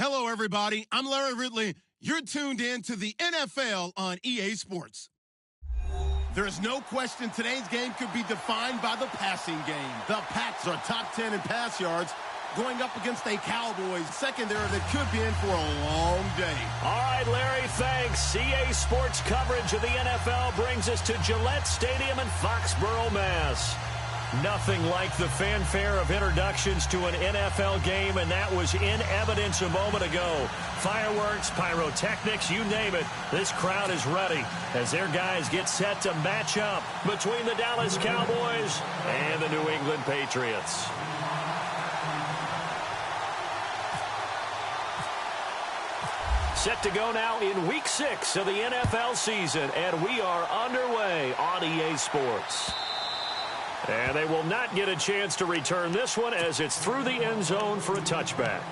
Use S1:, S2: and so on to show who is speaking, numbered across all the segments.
S1: Hello, everybody. I'm Larry Ridley. You're tuned in to the NFL on EA Sports. There's no question today's game could be defined by the passing game. The Pats are top 10 in pass yards, going up against a Cowboys secondary that could be in for a long day.
S2: All right, Larry, thanks. EA Sports coverage of the NFL brings us to Gillette Stadium in Foxborough, Mass. Nothing like the fanfare of introductions to an NFL game, and that was in evidence a moment ago. Fireworks, pyrotechnics, you name it. This crowd is ready as their guys get set to match up between the Dallas Cowboys and the New England Patriots. Set to go now in Week 6 of the NFL season, and we are underway on EA Sports. And they will not get a chance to return this one as it's through the end zone for a touchback.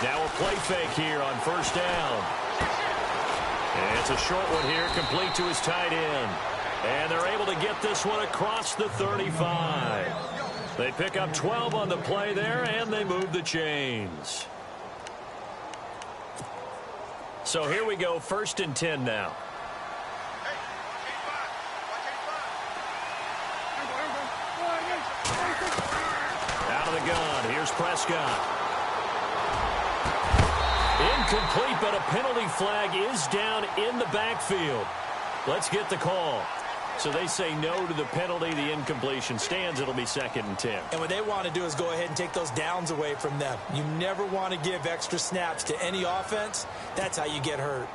S2: Now a play fake here on first down. And it's a short one here, complete to his tight end. And they're able to get this one across the 35. They pick up 12 on the play there, and they move the chains. So here we go, 1st and 10 now. Out of the gun, here's Prescott. Incomplete, but a penalty flag is down in the backfield. Let's get the call. So they say no to the penalty. The incompletion stands. It'll be 2nd and 10.
S3: And what they want to do is go ahead and take those downs away from them. You never want to give extra snaps to any offense. That's how you get hurt.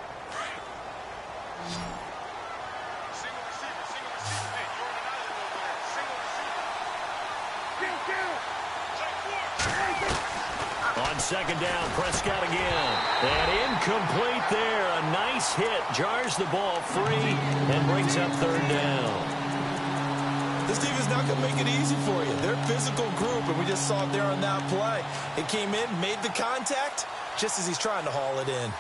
S2: On 2nd down, Prescott again. And incomplete there. A nice hit. Jars the ball free and brings up 3rd down.
S3: This team is not going to make it easy for you. They're a physical group, and we just saw it there on that play. It came in, made the contact, just as he's trying to haul it in.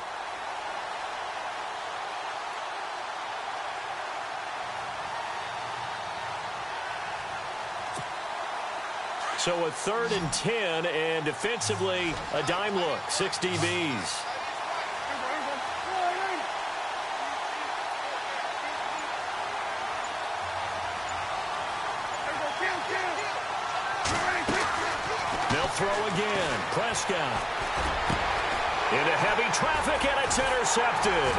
S2: So a 3rd and 10, and defensively, a dime look, 6 DBs. They'll throw again. Prescott. Into heavy traffic, and it's intercepted.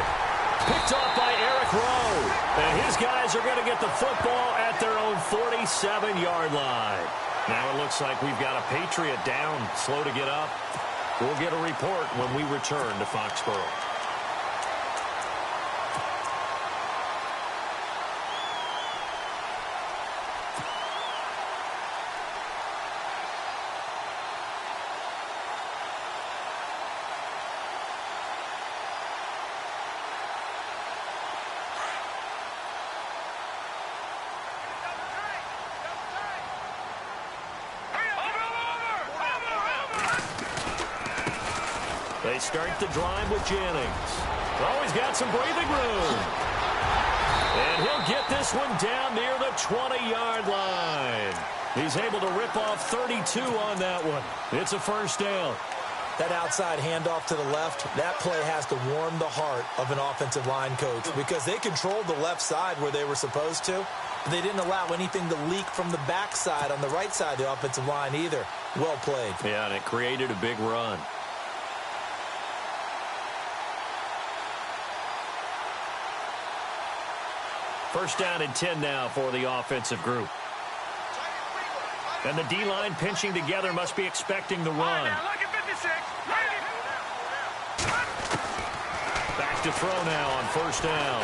S2: Picked off by Eric Rowe. And his guys are going to get the football at their own 47-yard line. Now it looks like we've got a Patriot down, slow to get up. We'll get a report when we return to Foxborough. They start the drive with Jennings. Oh, he's got some breathing room. And he'll get this one down near the 20-yard line. He's able to rip off 32 on that one. It's a 1st down.
S3: That outside handoff to the left, that play has to warm the heart of an offensive line coach because they controlled the left side where they were supposed to, but they didn't allow anything to leak from the backside on the right side of the offensive line either. Well played.
S2: Yeah, and it created a big run. First down and 10 now for the offensive group. And the D-line pinching together must be expecting the run. Back to throw now on 1st down.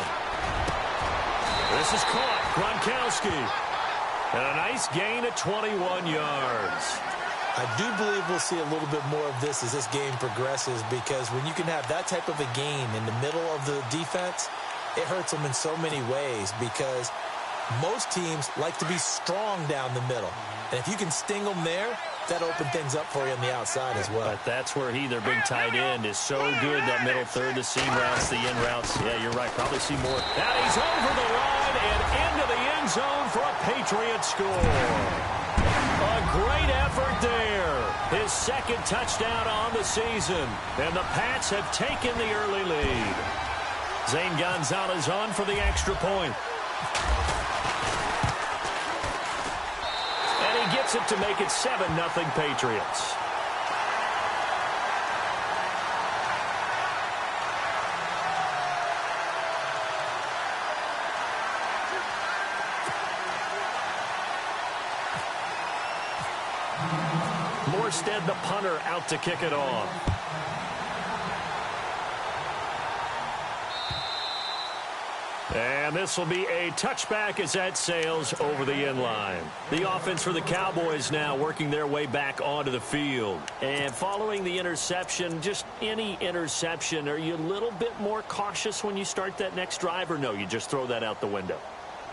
S2: This is caught. Gronkowski. And a nice gain at 21 yards.
S3: I do believe we'll see a little bit more of this as this game progresses, because when you can have that type of a gain in the middle of the defense, it hurts them in so many ways, because most teams like to be strong down the middle. And if you can sting them there, that opens things up for you on the outside as well.
S2: But that's where their big tight end, is so good, that middle third, the seam routes, the in routes. Yeah, you're right. Probably see more. Now he's over the line and into the end zone for a Patriot score. A great effort there. His second touchdown on the season. And the Pats have taken the early lead. Zane Gonzalez on for the extra point. And he gets it to make it 7-0 Patriots. Morstead, the punter, out to kick it off. And this will be a touchback as that sails over the end line. The offense for the Cowboys now working their way back onto the field. And following the interception, just any interception, are you a little bit more cautious when you start that next drive, or no, you just throw that out the window?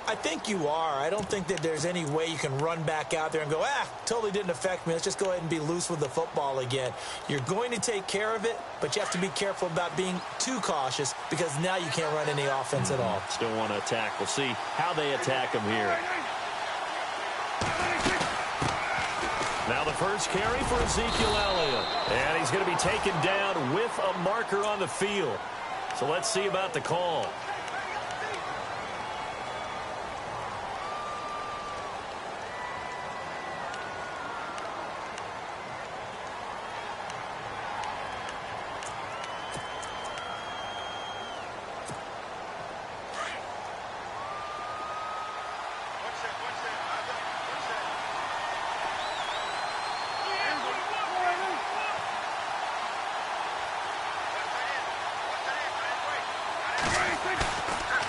S3: I think you are. I don't think that there's any way you can run back out there and go, totally didn't affect me. Let's just go ahead and be loose with the football again. You're going to take care of it, but you have to be careful about being too cautious, because now you can't run any offense at all.
S2: Still want to attack. We'll see how they attack him here. Now the first carry for Ezekiel Elliott. And he's going to be taken down with a marker on the field. So let's see about the call.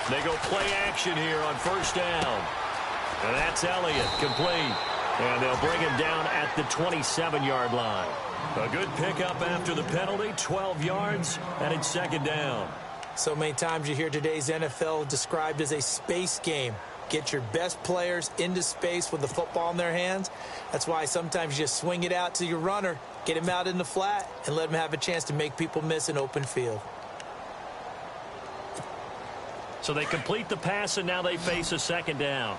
S2: They go play action here on first down. And that's Elliott, complete. And they'll bring him down at the 27-yard line. A good pickup after the penalty, 12 yards, and it's second down.
S3: So many times you hear today's NFL described as a space game. Get your best players into space with the football in their hands. That's why sometimes you just swing it out to your runner, get him out in the flat, and let him have a chance to make people miss an open field.
S2: So they complete the pass, and now they face a second down.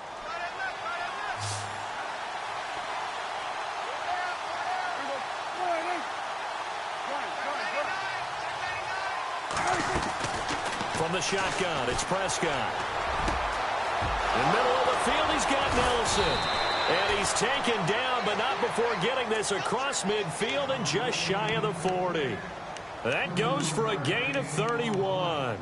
S2: From the shotgun, it's Prescott. In the middle of the field, he's got Nelson. And he's taken down, but not before getting this across midfield and just shy of the 40. That goes for a gain of 31.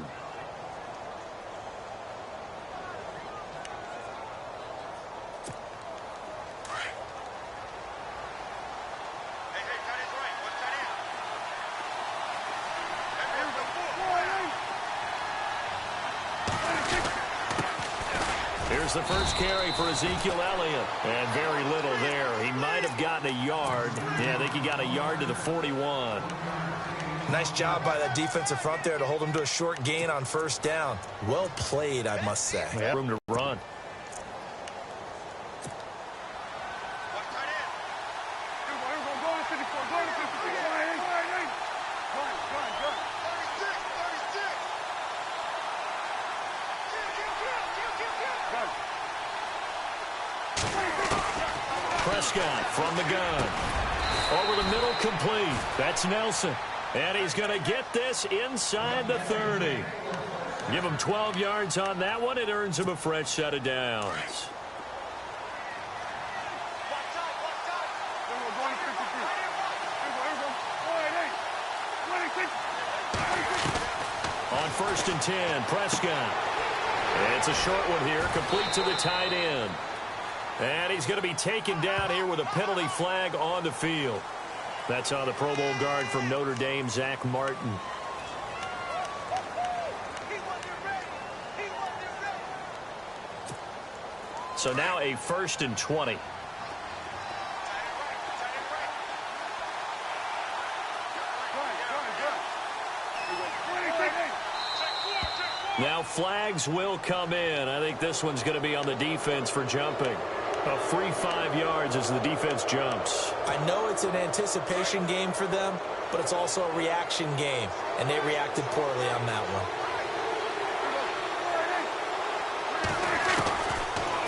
S2: Here's the first carry for Ezekiel Elliott. And very little there. He might have gotten a yard. Yeah, I think he got a yard to the 41.
S3: Nice job by that defensive front there to hold him to a short gain on first down. Well played, I must say.
S2: Yeah, room to run. Prescott from the gun. Over the middle, complete. That's Nelson. And he's going to get this inside the 30. Give him 12 yards on that one. It earns him a fresh set of downs. On first and 10, Prescott. It's a short one here, complete to the tight end. And he's going to be taken down here with a penalty flag on the field. That's on the Pro Bowl guard from Notre Dame, Zach Martin. So now a first and 20. Now flags will come in. I think this one's going to be on the defense for jumping. A free 5 yards as the defense jumps.
S3: I know it's an anticipation game for them, but it's also a reaction game, and they reacted poorly on that one.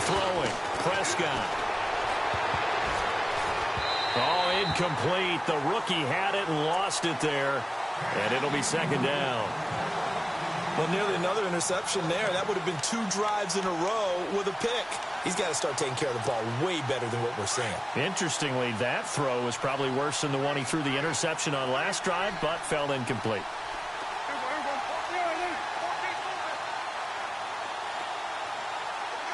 S2: Throwing, Prescott. Oh, incomplete. The rookie had it and lost it there, and it'll be second down.
S3: Well, nearly another interception there. That would have been 2 drives in a row with a pick. He's got to start taking care of the ball way better than what we're seeing.
S2: Interestingly, that throw was probably worse than the one he threw the interception on last drive, but fell incomplete.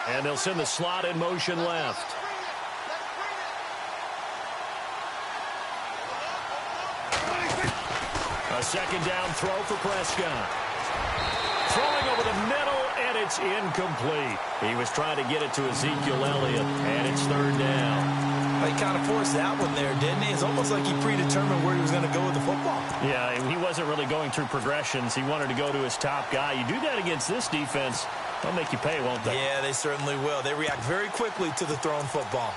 S2: And they'll send the slot in motion left. A second down throw for Prescott. Throwing over the middle, and it's incomplete. He was trying to get it to Ezekiel Elliott, and it's third down.
S3: Well, he kind of forced that one there, didn't he? It's almost like he predetermined where he was going to go with the football.
S2: Yeah, he wasn't really going through progressions. He wanted to go to his top guy. You do that against this defense, they'll make you pay, won't they?
S3: Yeah, they certainly will. They react very quickly to the thrown football.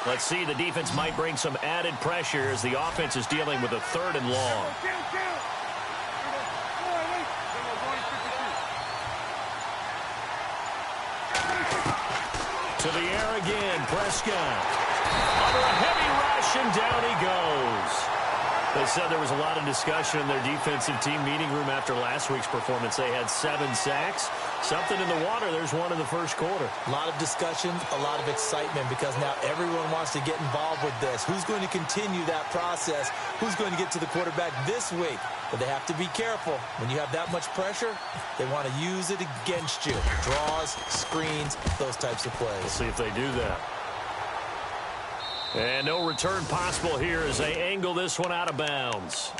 S2: Let's see, the defense might bring some added pressure as the offense is dealing with a 3rd and long. To the air again, Prescott. Under a heavy rush, and down he goes. They said there was a lot of discussion in their defensive team meeting room after last week's performance. They had 7 sacks. Something in the water. There's one in the first quarter.
S3: A lot of discussion, a lot of excitement, because now everyone wants to get involved with this. Who's going to continue that process? Who's going to get to the quarterback this week? But they have to be careful. When you have that much pressure, they want to use it against you. Draws, screens, those types of plays.
S2: We'll see if they do that. And no return possible here as they angle this one out of bounds.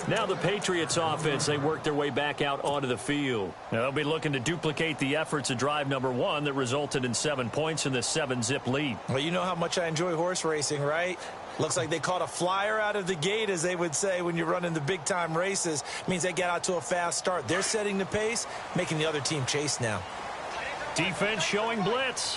S2: Now the Patriots offense, they work their way back out onto the field. Now they'll be looking to duplicate the efforts of drive number 1 that resulted in 7 points in this 7-zip lead.
S3: Well, you know how much I enjoy horse racing, right? Looks like they caught a flyer out of the gate, as they would say when you're running the big-time races. Means they get out to a fast start. They're setting the pace, making the other team chase now.
S2: Defense showing blitz.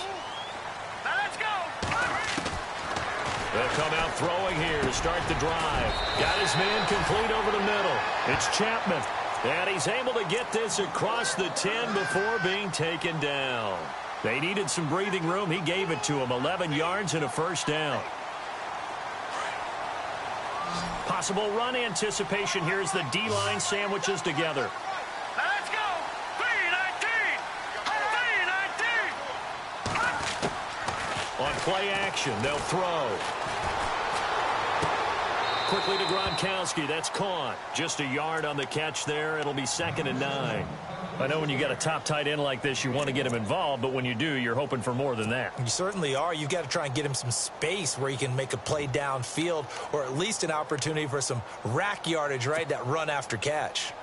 S2: They'll come out throwing here to start the drive. Got his man complete over the middle. It's Chapman. And he's able to get this across the 10 before being taken down. They needed some breathing room. He gave it to him. 11 yards and a first down. Possible run anticipation here as the D-line sandwiches together.
S4: Let's go. 3-19. 3-19.
S2: On play action, they'll throw. Quickly to Gronkowski. That's caught. Just a yard on the catch there. It'll be 2nd and 9. I know when you got a top tight end like this, you want to get him involved, but when you do, you're hoping for more than that.
S3: You certainly are. You've got to try and get him some space where he can make a play downfield, or at least an opportunity for some rack yardage, right? That run after catch.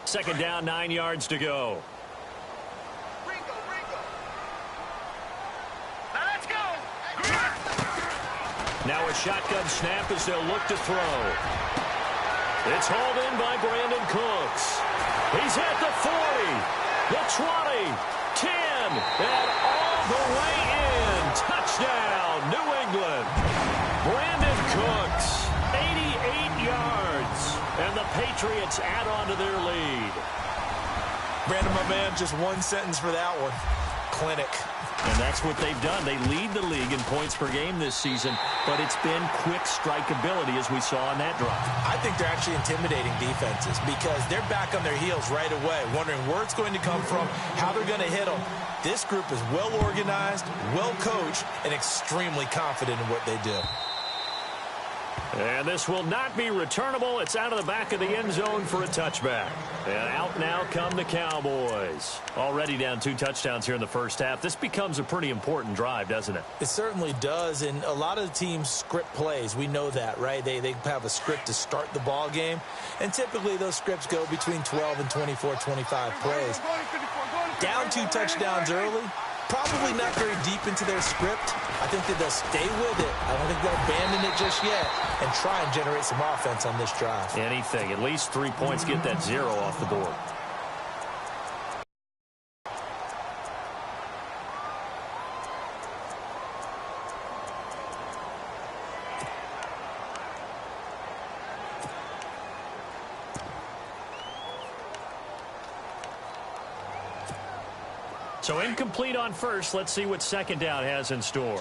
S2: Second down, 9 yards to go.
S4: Let's go.
S2: Now a shotgun snap as they'll look to throw. It's hauled in by Brandon Cooks. He's at the 40, the 20, 10, and all the way in. Touchdown, New England. Brandon Cooks, 88 yards. And the Patriots add on to their lead.
S3: Brandon, my man, just one sentence for that one. Clinic.
S2: And that's what they've done. They lead the league in points per game this season, but it's been quick strikeability as we saw on that drive.
S3: I think they're actually intimidating defenses because they're back on their heels right away, wondering where it's going to come from, how they're going to hit them. This group is well organized, well coached, and extremely confident in what they do.
S2: And this will not be returnable. It's out of the back of the end zone for a touchback. And out now come the Cowboys. Already down 2 touchdowns here in the first half. This becomes a pretty important drive, doesn't it?
S3: It certainly does, and a lot of the teams script plays. We know that, right? They have a script to start the ball game, and typically those scripts go between 12 and 24, 25 plays. Down 2 touchdowns early, probably not very deep into their script. I think that they'll stay with it. I don't think they'll abandon it just yet and try and generate some offense on this drive.
S2: Anything. At least 3 points, get that 0 off the board. So incomplete on first. Let's see what second down has in store.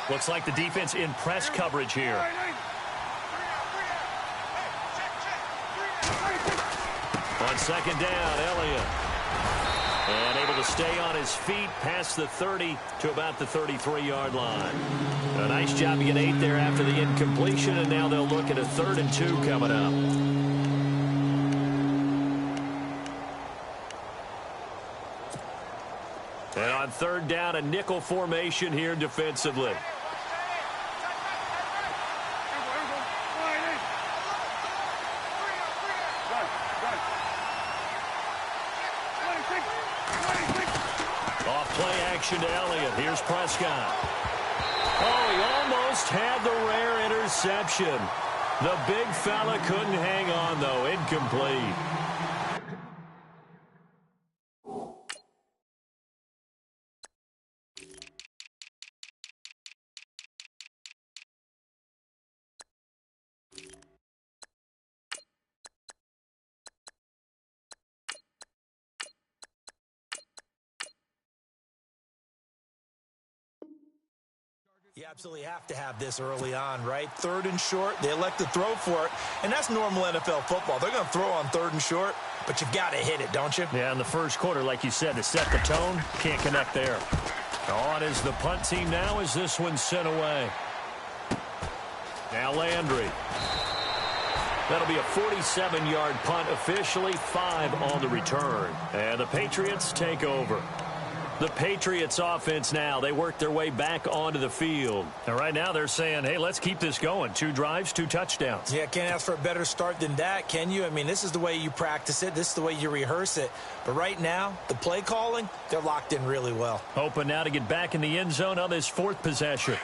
S2: Looks like the defense in press coverage here. On second down, Elliott. And able to stay on his feet past the 30 to about the 33-yard line. A nice job to get 8 there after the incompletion, and now they'll look at a 3rd and 2 coming up. And on 3rd down, a nickel formation here defensively. Off play action to Elliott. Here's Prescott. Oh, he almost had the rare interception. The big fella couldn't hang on, though. Incomplete.
S3: You absolutely have to have this early on, right? 3rd and short, they elect to throw for it, and that's normal NFL football. They're going to throw on 3rd and short, but you've got to hit it, don't you?
S2: Yeah, in the first quarter, like you said, to set the tone, can't connect there. On is the punt team now as this one's sent away. Now Landry. That'll be a 47-yard punt officially, 5 on the return. And the Patriots take over. The Patriots offense now, they work their way back onto the field. And right now they're saying, hey, let's keep this going. 2 drives, 2 touchdowns.
S3: Yeah, can't ask for a better start than that, can you? I mean, this is the way you practice it. This is the way you rehearse it. But right now, the play calling, they're locked in really well.
S2: Hoping now to get back in the end zone on this 4th possession.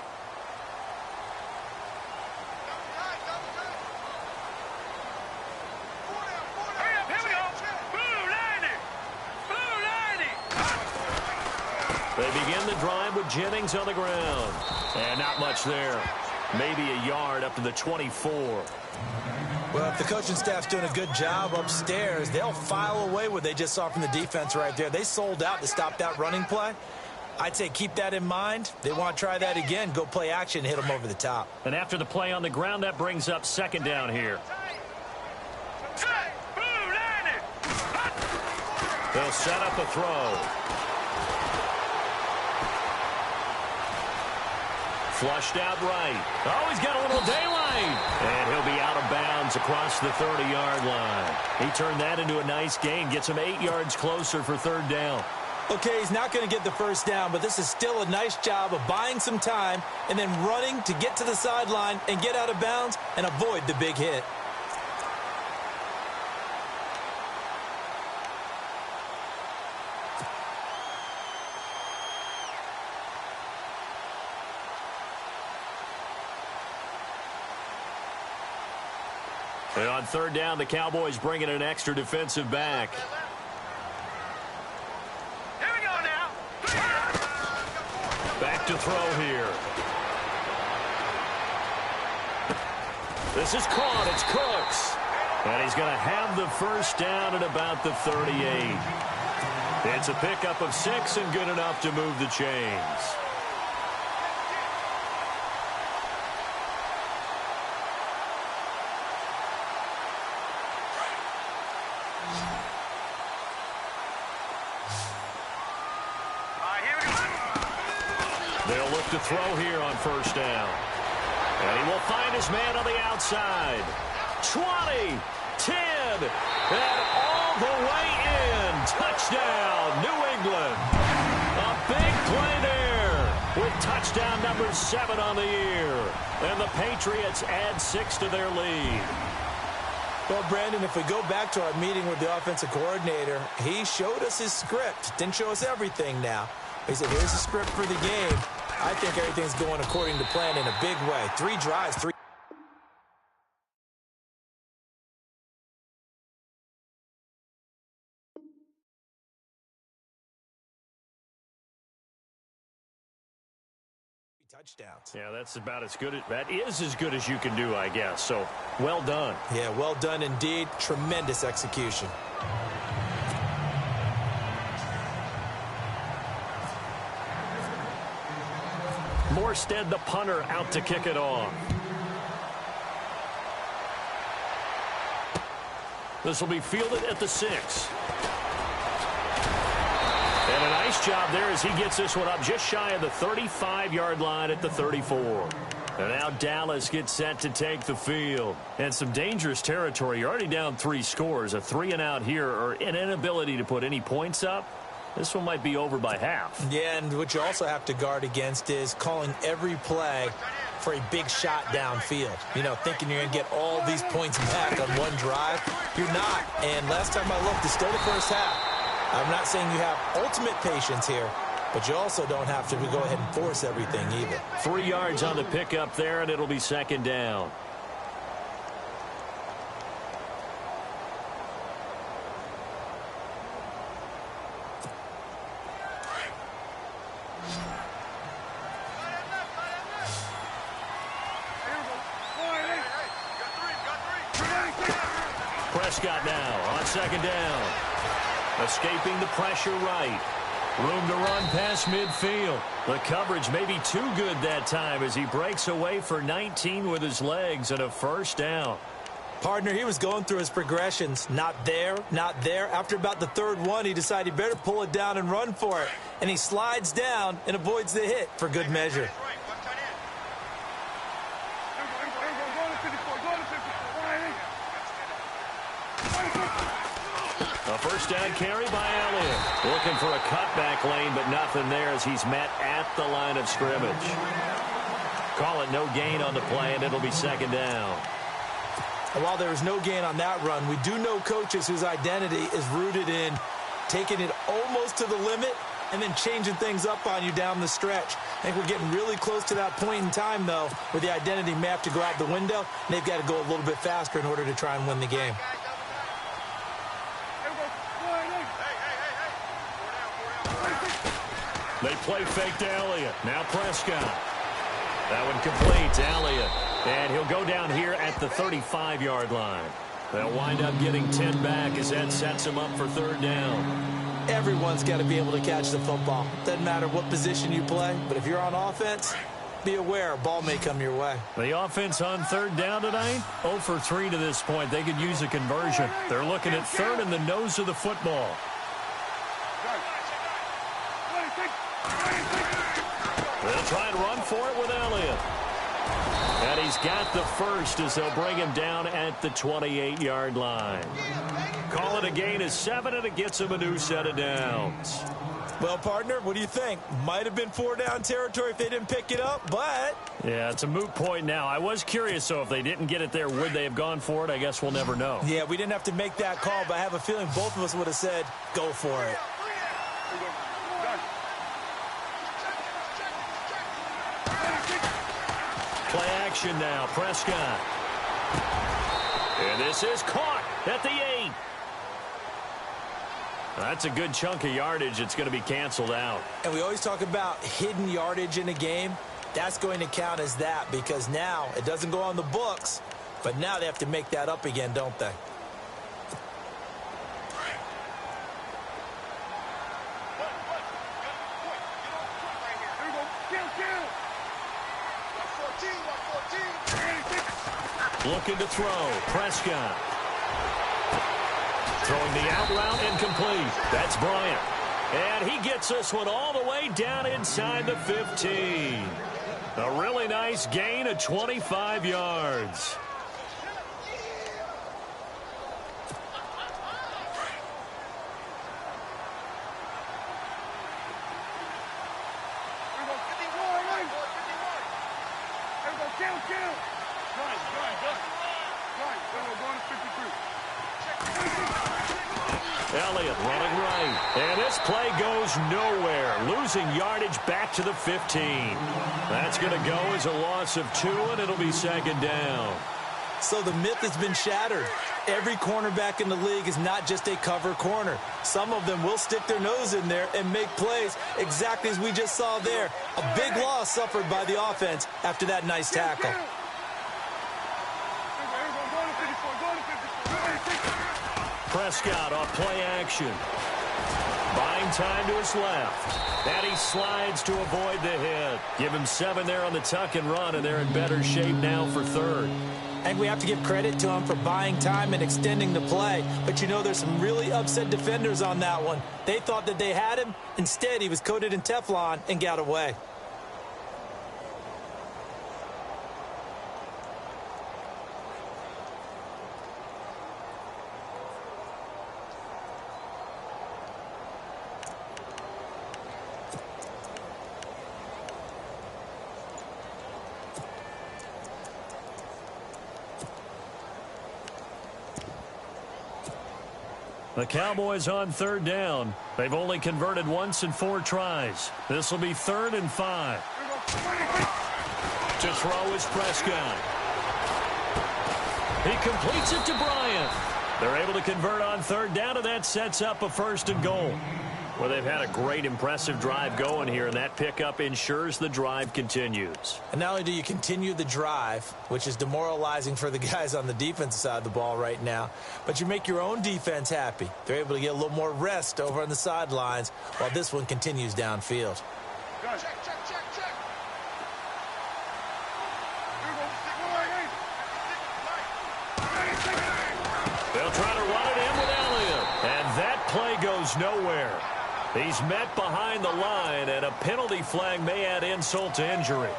S2: They begin the drive with Jennings on the ground. And not much there. Maybe a yard up to the 24.
S3: Well, if the coaching staff's doing a good job upstairs, they'll file away what they just saw from the defense right there. They sold out to stop that running play. I'd say keep that in mind. They want to try that again. Go play action, hit them over the top.
S2: And after the play on the ground, that brings up 2nd down here. They'll set up a throw. Flushed out right. Oh, he's got a little daylight. And he'll be out of bounds across the 30-yard line. He turned that into a nice gain. Gets him 8 yards closer for 3rd down.
S3: Okay, he's not going to get the first down, but this is still a nice job of buying some time and then running to get to the sideline and get out of bounds and avoid the big hit.
S2: And on 3rd down, the Cowboys bring in an extra defensive back.
S4: Here we go now.
S2: Back to throw here. This is caught. It's Cooks. And he's going to have the first down at about the 38. It's a pickup of 6 and good enough to move the chains. They'll look to throw here on 1st down. And he will find his man on the outside. 20, 10, and all the way in. Touchdown, New England. A big play there with touchdown number 7 on the year. And the Patriots add 6 to their lead.
S3: Well, Brandon, if we go back to our meeting with the offensive coordinator, he showed us his script. Didn't show us everything now. He said, here's the script for the game. I think everything's going according to plan in a big way. 3 drives, 3. Touchdowns.
S2: Yeah, that's about as good. That is as good as you can do, I guess. So, well done.
S3: Yeah, well done indeed. Tremendous execution.
S2: Morstead, the punter, out to kick it off. This will be fielded at the 6. And a nice job there as he gets this one up just shy of the 35-yard line at the 34. And now Dallas gets set to take the field. And some dangerous territory. You're already down 3 scores. A 3-and-out here or an inability to put any points up. This one might be over by half.
S3: Yeah, and what you also have to guard against is calling every play for a big shot downfield. You know, thinking you're going to get all these points back on one drive. You're not. And last time I looked, it's still the first half. I'm not saying you have ultimate patience here, but you also don't have to go ahead and force everything either.
S2: 3 yards on the pickup there, and it'll be 2nd down. Prescott now on 2nd down. Escaping the pressure right. Room to run past midfield. The coverage may be too good that time as he breaks away for 19 with his legs and a 1st down.
S3: Partner, he was going through his progressions. Not there, not there. After about the 3rd one, he decided he better pull it down and run for it. And he slides down and avoids the hit for good measure.
S2: A 1st down carry by Elliott. Looking for a cutback lane, but nothing there as he's met at the line of scrimmage. Call it no gain on the play, and it'll be 2nd down.
S3: And while there is no gain on that run, we do know coaches whose identity is rooted in taking it almost to the limit and then changing things up on you down the stretch. I think we're getting really close to that point in time, though, where the identity may have to go out the window, and they've got to go a little bit faster in order to try and win the game.
S2: They play fake to Elliott. Now Prescott. That one complete to Elliott. And he'll go down here at the 35-yard line. They'll wind up getting 10 back as that sets him up for 3rd down.
S3: Everyone's got to be able to catch the football. Doesn't matter what position you play, but if you're on offense, be aware a ball may come your way.
S2: The offense on 3rd down tonight, 0 for 3 to this point. They could use a conversion. They're looking at 3rd in the nose of the football. They'll try and run for it with Elliott. And he's got the 1st as they'll bring him down at the 28-yard line. Call it a gain of 7, and it gets him a new set of downs.
S3: Well, partner, what do you think? Might have been 4-down territory if they didn't pick it up, but...
S2: Yeah, it's a moot point now. I was curious, so if they didn't get it there, would they have gone for it? I guess we'll never know.
S3: Yeah, we didn't have to make that call, but I have a feeling both of us would have said, go for it.
S2: Play action now, Prescott. And this is caught at the 8. That's a good chunk of yardage. It's going to be canceled out.
S3: And we always talk about hidden yardage in a game. That's going to count as that because now it doesn't go on the books, but now they have to make that up again, don't they?
S2: Looking to throw. Prescott. Throwing the out route incomplete. That's Bryant. And he gets this one all the way down inside the 15. A really nice gain of 25 yards. Elliott running right. And this play goes nowhere. Losing yardage back to the 15. That's going to go as a loss of 2, and it'll be second down.
S3: So the myth has been shattered. Every cornerback in the league is not just a cover corner. Some of them will stick their nose in there and make plays exactly as we just saw there. A big loss suffered by the offense after that nice tackle.
S2: Prescott off play action. Buying time to his left. And he slides to avoid the hit. Give him 7 there on the tuck and run, and they're in better shape now for third.
S3: And we have to give credit to him for buying time and extending the play. But you know, there's some really upset defenders on that one. They thought that they had him. Instead, he was coated in Teflon and got away.
S2: The Cowboys on third down. They've only converted once in 4 tries. This will be 3rd and 5. To throw is Prescott. He completes it to Bryant. They're able to convert on third down, and that sets up a 1st and goal. Well, they've had a great, impressive drive going here, and that pickup ensures the drive continues.
S3: And not only do you continue the drive, which is demoralizing for the guys on the defensive side of the ball right now, but you make your own defense happy. They're able to get a little more rest over on the sidelines while this one continues downfield.
S4: Check, check, check, check.
S2: They'll try to run it in with Elliott, and that play goes nowhere. He's met behind the line, and a penalty flag may add insult to injury.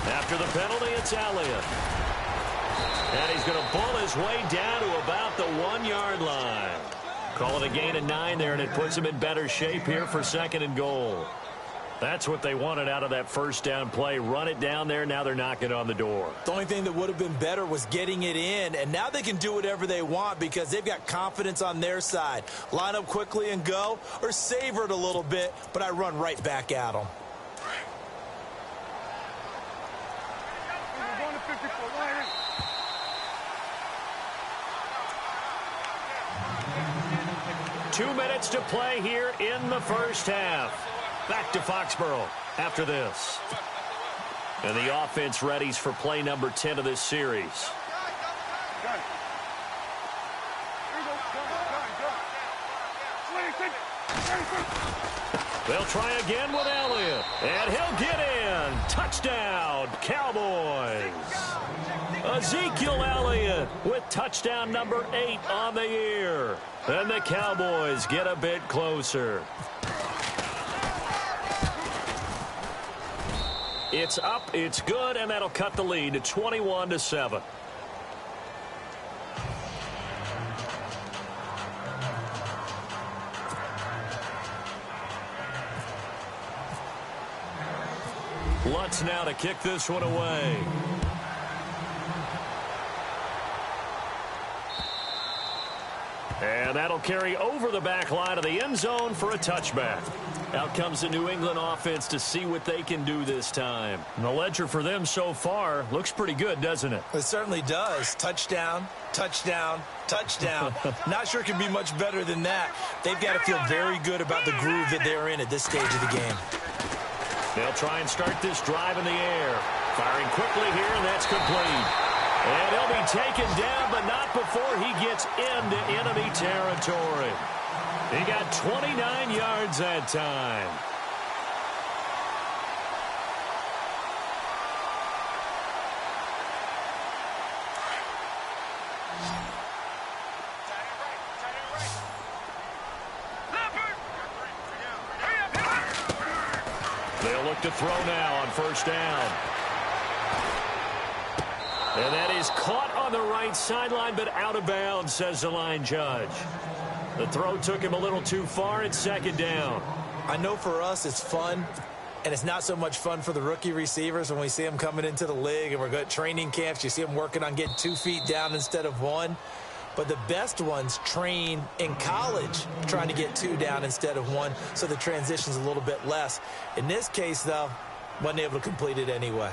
S2: After the penalty, it's Elliott. And he's going to pull his way down to about the 1-yard line. Call it a gain of 9 there, and it puts him in better shape here for 2nd and goal. That's what they wanted out of that first down play. Run it down there. Now they're knocking on the door.
S3: The only thing that would have been better was getting it in, and now they can do whatever they want because they've got confidence on their side. Line up quickly and go, or savor it a little bit, but I run right back at them.
S2: Two minutes to play here in the first half. Back to Foxborough after this. And the offense readies for play number 10 of this series. They'll try again with Elliott. And he'll get in. Touchdown, Cowboys. Ezekiel Elliott with touchdown number 8 on the year. And the Cowboys get a bit closer. It's up, it's good, and that'll cut the lead to 21-7. Lutz now to kick this one away. And that'll carry over the back line of the end zone for a touchback. Out comes the New England offense to see what they can do this time. And the ledger for them so far looks pretty good, doesn't it?
S3: It certainly does. Touchdown, touchdown, touchdown. Not sure it can be much better than that. They've got to feel very good about the groove that they're in at this stage of the game.
S2: They'll try and start this drive in the air. Firing quickly here, and that's complete. And he'll be taken down, but not before he gets into enemy territory. He got 29 yards that time. They'll look to throw now on first down. And that is caught on the right sideline, but out of bounds, says the line judge. The throw took him a little too far. It's second down.
S3: I know for us it's fun, and it's not so much fun for the rookie receivers when we see them coming into the league and we're going to training camps. You see them working on getting 2 feet down instead of 1. But the best ones train in college trying to get 2 down instead of 1, so the transition's a little bit less. In this case, though, wasn't able to complete it anyway.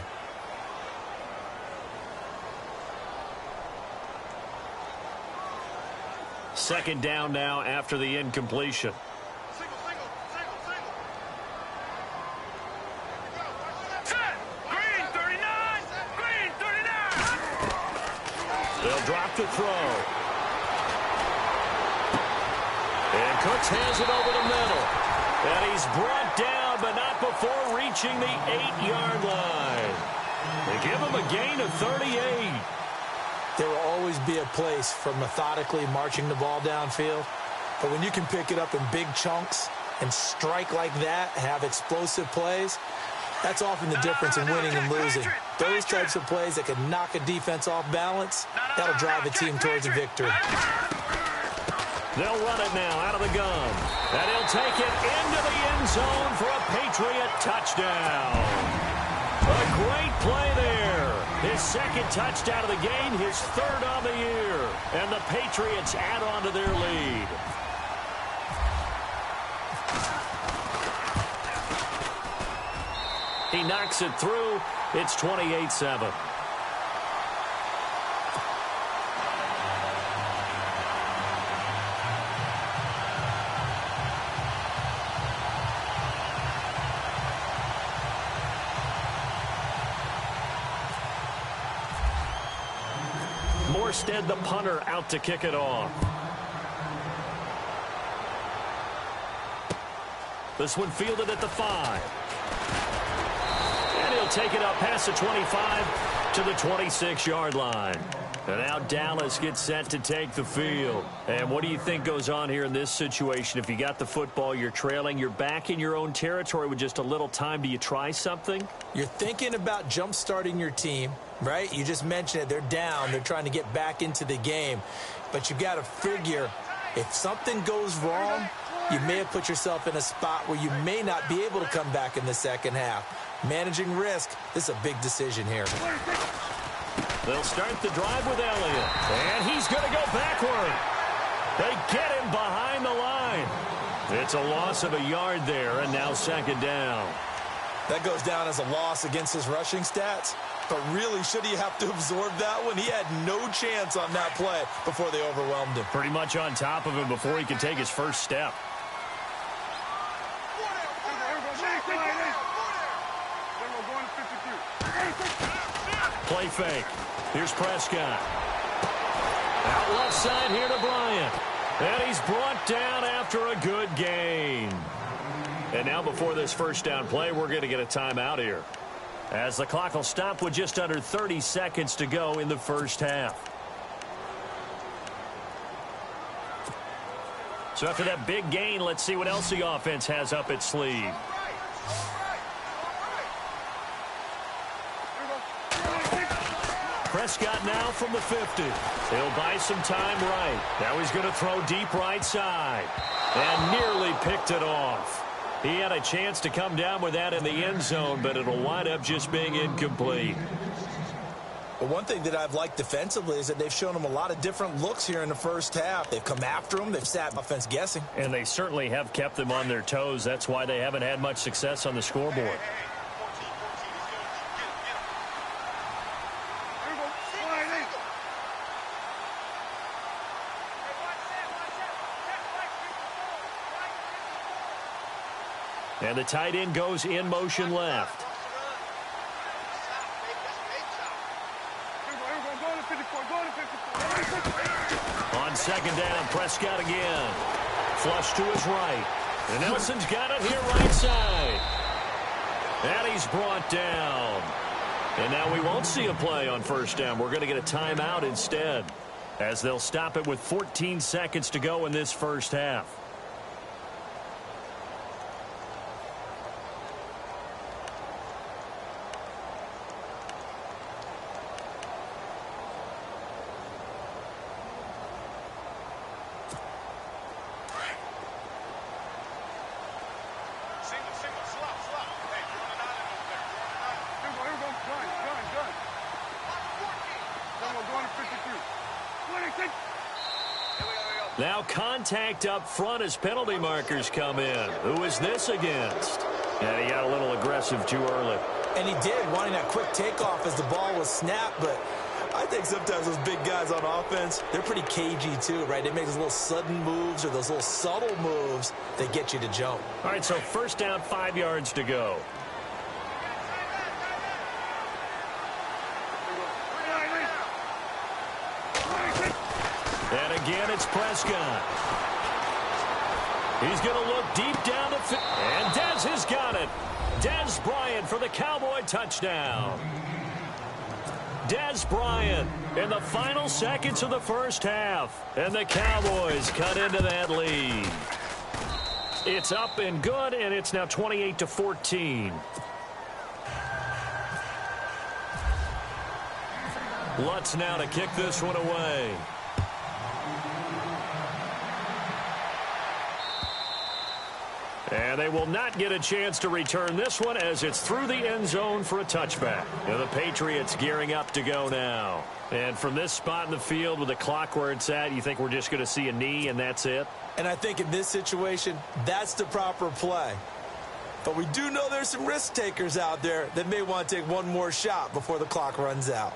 S2: Second down now after the incompletion.
S4: Single. Green 39. Green 39.
S2: They'll drop the throw. And Cooks has it over the middle. And he's brought down, but not before reaching the 8-yard line. They give him a gain of 38.
S3: There will always be a place for methodically marching the ball downfield. But when you can pick it up in big chunks and strike like that, have explosive plays, that's often the difference in winning and losing. Those types of plays that can knock a defense off balance, that'll drive a team towards a victory.
S2: They'll run it now out of the gun. And he'll take it into the end zone for a Patriot touchdown. A great play there. His second touchdown of the game, his third on the year. And the Patriots add on to their lead. He knocks it through. It's 28-7. Morstead, the punter, out to kick it off. This one fielded at the 5. And he'll take it up past the 25 to the 26-yard line. And now Dallas gets set to take the field. And what do you think goes on here in this situation? If you got the football, you're trailing, you're back in your own territory with just a little time. Do you try something?
S3: You're thinking about jump-starting your team, right? You just mentioned it. They're down. They're trying to get back into the game. But you got to figure if something goes wrong, you may have put yourself in a spot where you may not be able to come back in the second half. Managing risk, this is a big decision here.
S2: They'll start the drive with Elliott. And he's going to go backward. They get him behind the line. It's a loss of a yard there, and now second down.
S3: That goes down as a loss against his rushing stats. But really, should he have to absorb that one? He had no chance on that play before they overwhelmed him.
S2: Pretty much on top of him before he could take his first step. Play fake. Here's Prescott. Out left side here to Bryant. And he's brought down after a good gain. And now before this first down play, we're going to get a timeout here, as the clock will stop with just under 30 seconds to go in the first half. So after that big gain, let's see what else the offense has up its sleeve. Prescott now from the 50. He'll buy some time right. Now he's going to throw deep right side. And nearly picked it off. He had a chance to come down with that in the end zone, but it'll wind up just being incomplete.
S3: But one thing that I've liked defensively is that they've shown them a lot of different looks here in the first half. They've come after them. They've sat offense guessing.
S2: And they certainly have kept them on their toes. That's why they haven't had much success on the scoreboard. And the tight end goes in motion left. On second down, Prescott again. Flush to his right. And Nelson's got it here right side. And he's brought down. And now we won't see a play on first down. We're going to get a timeout instead, as they'll stop it with 14 seconds to go in this first half. Now contact up front as penalty markers come in. Who is this against? And he got a little aggressive too early.
S3: And he did, wanting that quick takeoff as the ball was snapped. But I think sometimes those big guys on offense, they're pretty cagey too, right? They make those little sudden moves or those little subtle moves that get you to jump.
S2: All right, so first down, 5 yards to go. And again, it's Prescott. He's going to look deep down the field. And Dez has got it. Dez Bryant for the Cowboy touchdown. Dez Bryant in the final seconds of the first half. And the Cowboys cut into that lead. It's up and good, and it's now 28-14. Lutz now to kick this one away. And they will not get a chance to return this one as it's through the end zone for a touchback. And the Patriots gearing up to go now. And from this spot in the field with the clock where it's at, you think we're just going to see a knee and that's it?
S3: And I think in this situation, that's the proper play. But we do know there's some risk takers out there that may want to take one more shot before the clock runs out.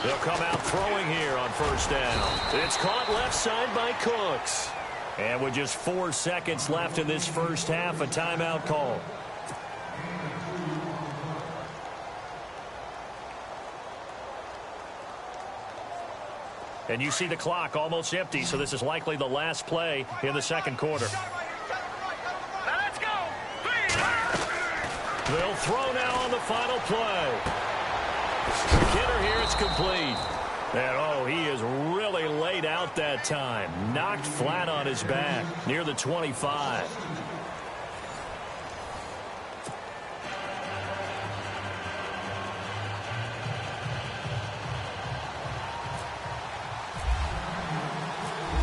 S2: They'll come out throwing here on first down. It's caught left side by Cooks. And with just 4 seconds left in this first half, a timeout call. And you see the clock almost empty, so this is likely the last play in the second quarter.
S4: Let's go.
S2: They'll throw now on the final play. Kidder here, it's complete. And, oh, he is really laid out that time. Knocked flat on his back near the 25.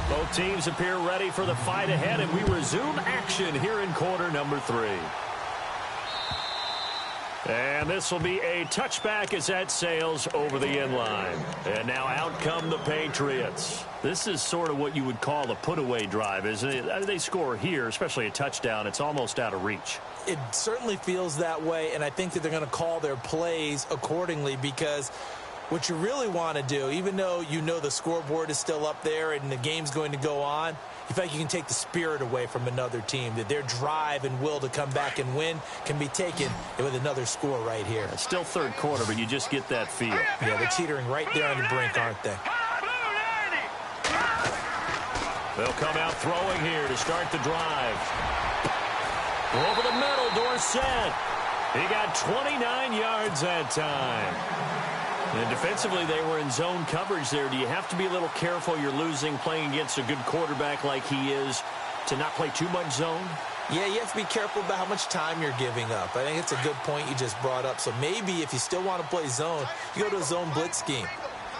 S2: Both teams appear ready for the fight ahead, and we resume action here in quarter number 3. And this will be a touchback as that sails over the end line. And now out come the Patriots. This is sort of what you would call a put-away drive, isn't it? They score here, especially a touchdown. It's almost out of reach.
S3: It certainly feels that way, and I think that they're going to call their plays accordingly because what you really want to do, even though you know the scoreboard is still up there and the game's going to go on, you feel like you can take the spirit away from another team, that their drive and will to come back and win can be taken with another score right here.
S2: It's still third quarter, but you just get that feel.
S3: Yeah, they're teetering right there on the brink, aren't they?
S2: They'll come out throwing here to start the drive. Over the middle, Dorsett. He got 29 yards that time. And defensively, they were in zone coverage there. Do you have to be a little careful? You're losing playing against a good quarterback like he is to not play too much zone?
S3: Yeah, you have to be careful about how much time you're giving up. I think it's a good point you just brought up. So maybe if you still want to play zone, you go to a zone blitz scheme.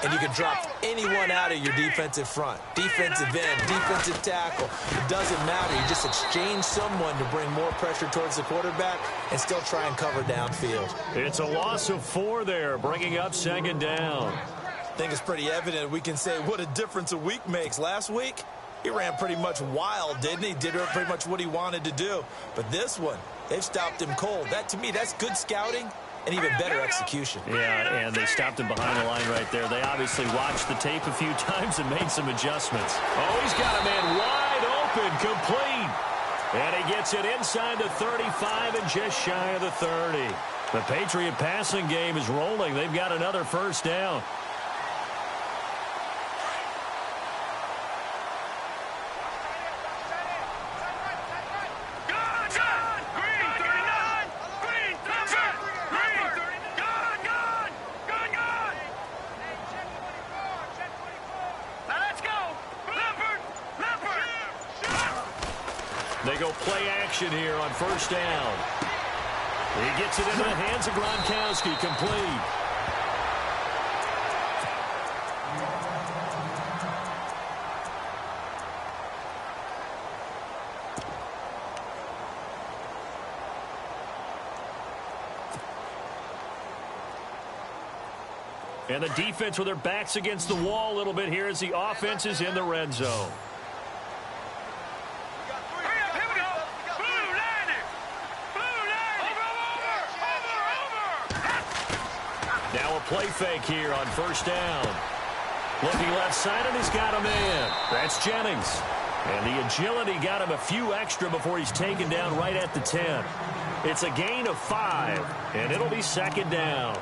S3: And you can drop anyone out of your defensive front. Defensive end, defensive tackle. It doesn't matter. You just exchange someone to bring more pressure towards the quarterback and still try and cover downfield.
S2: It's a loss of 4 there, bringing up second down.
S3: I think it's pretty evident we can say what a difference a week makes. Last week, he ran pretty much wild, didn't he? Did pretty much what he wanted to do. But this one, they've stopped him cold. That, to me, that's good scouting and even better execution.
S2: Yeah, and they stopped him behind the line right there. They obviously watched the tape a few times and made some adjustments. Oh, he's got a man wide open, complete. And he gets it inside the 35 and just shy of the 30. The Patriot passing game is rolling. They've got another first down. They go play action here on first down. He gets it into the hands of Gronkowski, complete. And the defense with their backs against the wall a little bit here as the offense is in the red zone. Now a play fake here on first down. Looking left side, and he's got a man. That's Jennings. And the agility got him a few extra before he's taken down right at the 10. It's a gain of 5, and it'll be second down.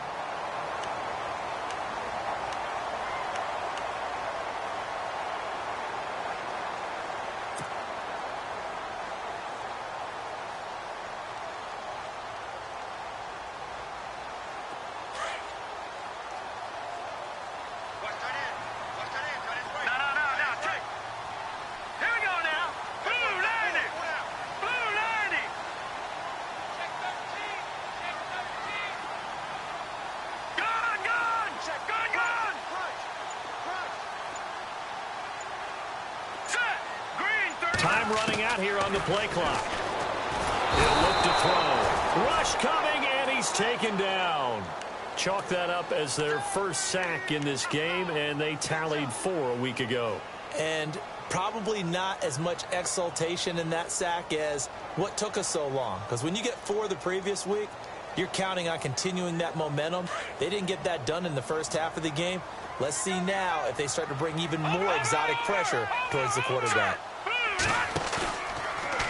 S2: Time running out here on the play clock. He'll look to throw. Rush coming, and he's taken down. Chalk that up as their first sack in this game, and they tallied 4 a week ago.
S3: And probably not as much exultation in that sack as what took us so long. Because when you get 4 the previous week, you're counting on continuing that momentum. They didn't get that done in the first half of the game. Let's see now if they start to bring even more exotic pressure towards the quarterback.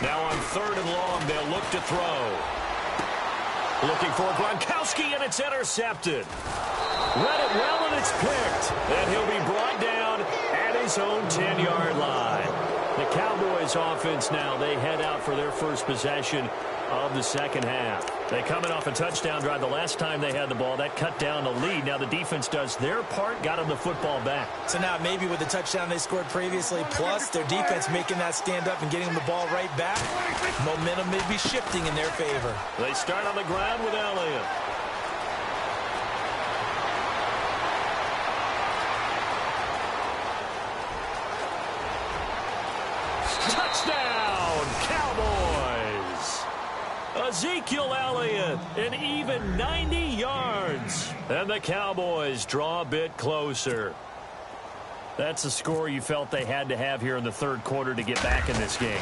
S2: Now on 3rd and long, they'll look to throw. Looking for Gronkowski, and it's intercepted. Read it well, and it's picked. And he'll be brought down at his own 10-yard line. The Cowboys offense now, they head out for their first possession of the second half. They coming off a touchdown drive the last time they had the ball. That cut down the lead. Now the defense does their part, got them the football back.
S3: So now maybe with the touchdown they scored previously, plus their defense making that stand up and getting them the ball right back, momentum may be shifting in their favor.
S2: They start on the ground with Elliott. Touchdown, Cowboys! Ezekiel Elliott, an even 90 yards. And the Cowboys draw a bit closer. That's a score you felt they had to have here in the third quarter to get back in this game.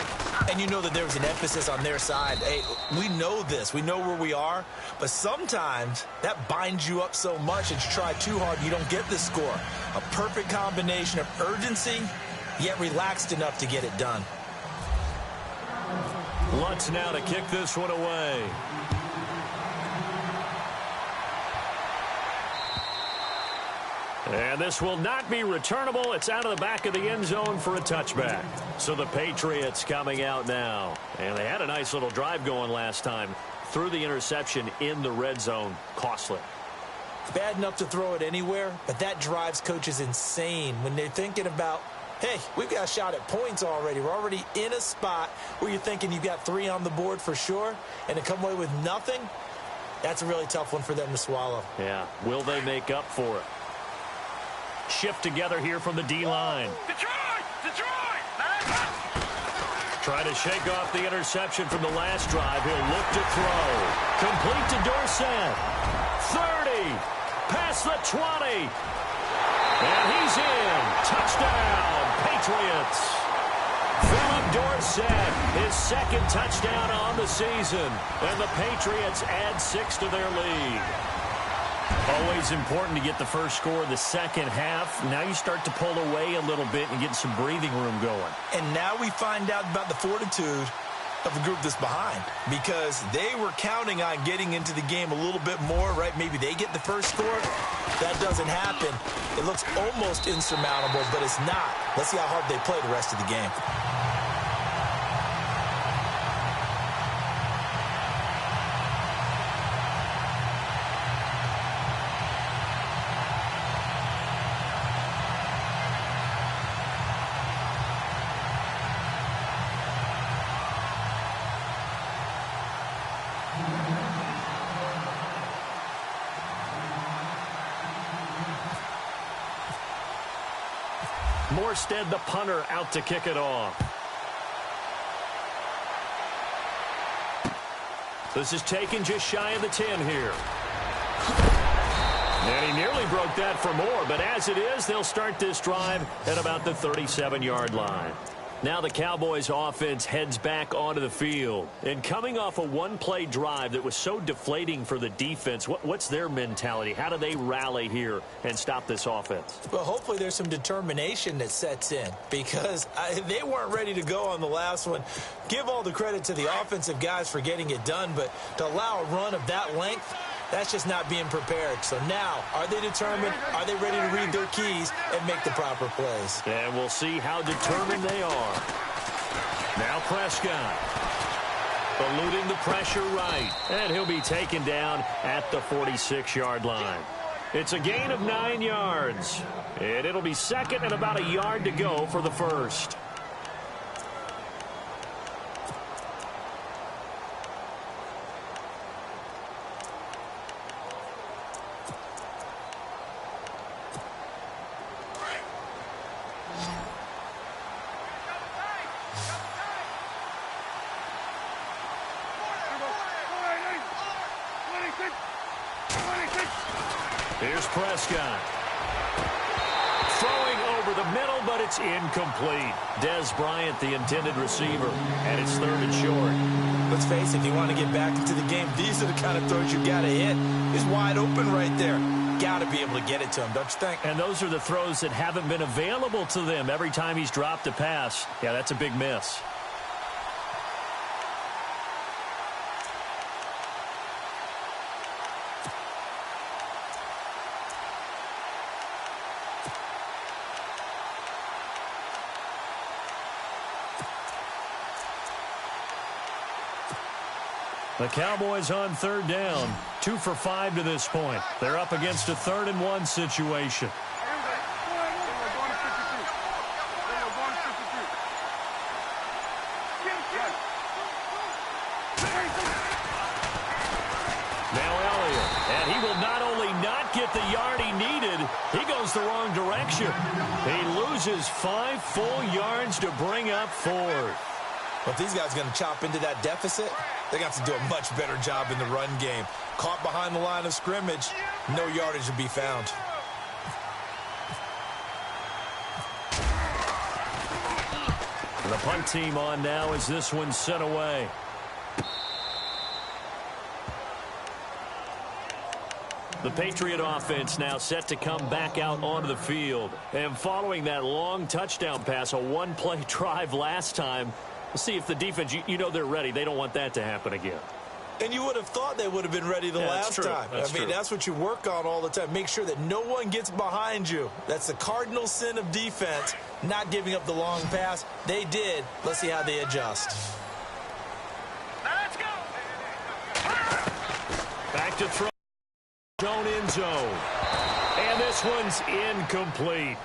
S3: And you know that there was an emphasis on their side. Hey, we know this. We know where we are. But sometimes that binds you up so much that you try too hard, you don't get the score. A perfect combination of urgency, yet relaxed enough to get it done.
S2: Lutz now to kick this one away. And this will not be returnable. It's out of the back of the end zone for a touchback. So the Patriots coming out now. And they had a nice little drive going last time. Threw the interception in the red zone. Costly.
S3: Bad enough to throw it anywhere, but that drives coaches insane when they're thinking about hey, we've got a shot at points already. We're already in a spot where you're thinking you've got 3 on the board for sure, and to come away with nothing, that's a really tough one for them to swallow.
S2: Yeah, will they make up for it? Shift together here from the D-line.
S4: Detroit!
S2: Try to shake off the interception from the last drive. He'll look to throw. Complete to Dorsett. 30. Past the 20. And he's in. Touchdown, Patriots. Philip Dorsett, his second touchdown on the season. And the Patriots add 6 to their lead. Always important to get the first score of the second half. Now you start to pull away a little bit and get some breathing room going.
S3: And now we find out about the fortitude of the group that's behind, because they were counting on getting into the game a little bit more, right? Maybe they get the first score. That doesn't happen. It looks almost insurmountable, but it's not. Let's see how hard they play the rest of the game.
S2: Morstead, the punter, out to kick it off. This is taken just shy of the 10 here. And he nearly broke that for more, but as it is, they'll start this drive at about the 37-yard line. Now the Cowboys offense heads back onto the field. And coming off a one-play drive that was so deflating for the defense, what's their mentality? How do they rally here and stop this offense?
S3: Well, hopefully there's some determination that sets in, because they weren't ready to go on the last one. Give all the credit to the offensive guys for getting it done, but to allow a run of that length, that's just not being prepared. So now, are they determined? Are they ready to read their keys and make the proper plays?
S2: And we'll see how determined they are. Now Prescott. Eluding the pressure right. And he'll be taken down at the 46-yard line. It's a gain of 9 yards. And it'll be second and about a yard to go for the first. Here's Prescott. Throwing over the middle, but it's incomplete. Des Bryant, the intended receiver, and it's 3rd and short.
S3: Let's face it, if you want to get back into the game, these are the kind of throws you got to hit. He's wide open right there. Got to be able to get it to him, don't you think?
S2: And those are the throws that haven't been available to them every time he's dropped a pass. Yeah, that's a big miss. The Cowboys on 3rd down, 2 for 5 to this point. They're up against a 3rd and 1 situation. Now Elliott, and he will not only not get the yard he needed, he goes the wrong direction. He loses 5 full yards to bring up 4th.
S3: But if these guys are going to chop into that deficit, they got to do a much better job in the run game. Caught behind the line of scrimmage, no yardage to be found.
S2: The punt team on now as this one's sent away. The Patriot offense now set to come back out onto the field. And following that long touchdown pass, a one-play drive last time, we'll see if the defense, you know they're ready. They don't want that to happen again.
S3: And you would have thought they would have been ready the last time. That's what you work on all the time. Make sure that no one gets behind you. That's the cardinal sin of defense, not giving up the long pass. They did. Let's see how they adjust.
S4: Let's go.
S2: Back to throw. Zone end zone. And this one's incomplete.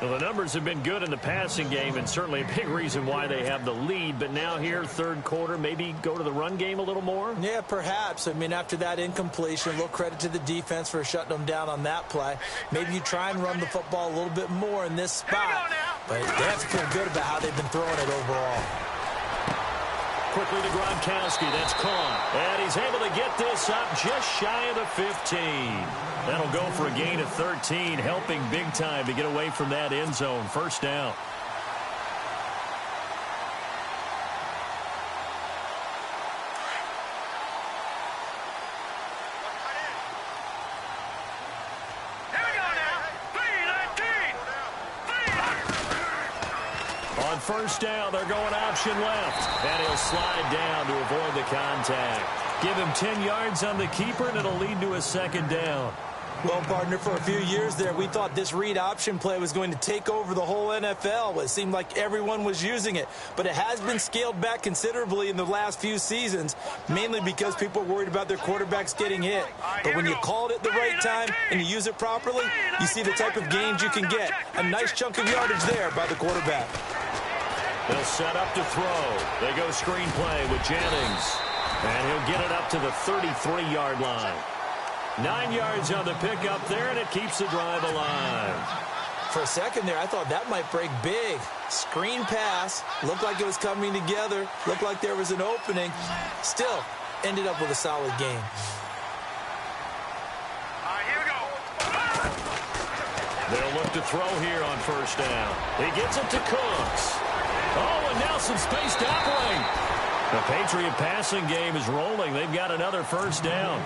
S2: Well, the numbers have been good in the passing game, and certainly a big reason why they have the lead. But now here, third quarter, maybe go to the run game a little more?
S3: Yeah, perhaps. I mean, after that incompletion, a little credit to the defense for shutting them down on that play. Maybe you try and run the football a little bit more in this spot. But they have to feel good about how they've been throwing it overall.
S2: Quickly to Gronkowski. That's caught. And he's able to get this up just shy of the 15. That'll go for a gain of 13, helping big time to get away from that end zone. First down. On first down, they're going option left. And he'll slide down to avoid the contact. Give him 10 yards on the keeper, and it'll lead to a second down.
S3: Well, partner, for a few years there, we thought this read option play was going to take over the whole NFL. It seemed like everyone was using it. But it has been scaled back considerably in the last few seasons, mainly because people are worried about their quarterbacks getting hit. But when you call it at the right time and you use it properly, you see the type of gains you can get. A nice chunk of yardage there by the quarterback.
S2: They'll set up to throw. They go screen play with Jennings. And he'll get it up to the 33-yard line. 9 yards on the pickup there, and it keeps the drive alive.
S3: For a second there, I thought that might break big. Screen pass. Looked like it was coming together. Looked like there was an opening. Still, ended up with a solid game.
S4: Here we go.
S2: They'll look to throw here on first down. He gets it to Cooks. Oh, and now some space to operate. The Patriot passing game is rolling. They've got another first down.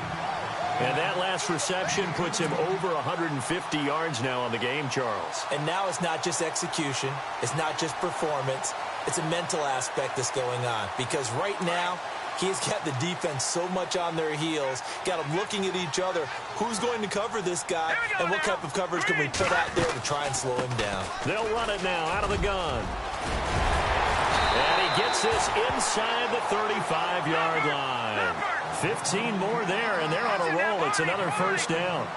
S2: And that last reception puts him over 150 yards now on the game, Charles.
S3: And now it's not just execution. It's not just performance. It's a mental aspect that's going on. Because right now, he's got the defense so much on their heels, got them looking at each other. Who's going to cover this guy, and what type of coverage can we put out there to try and slow him down?
S2: They'll run it now out of the gun. And he gets this inside the 35-yard line. 15 more there, and they're on a roll. It's another first down.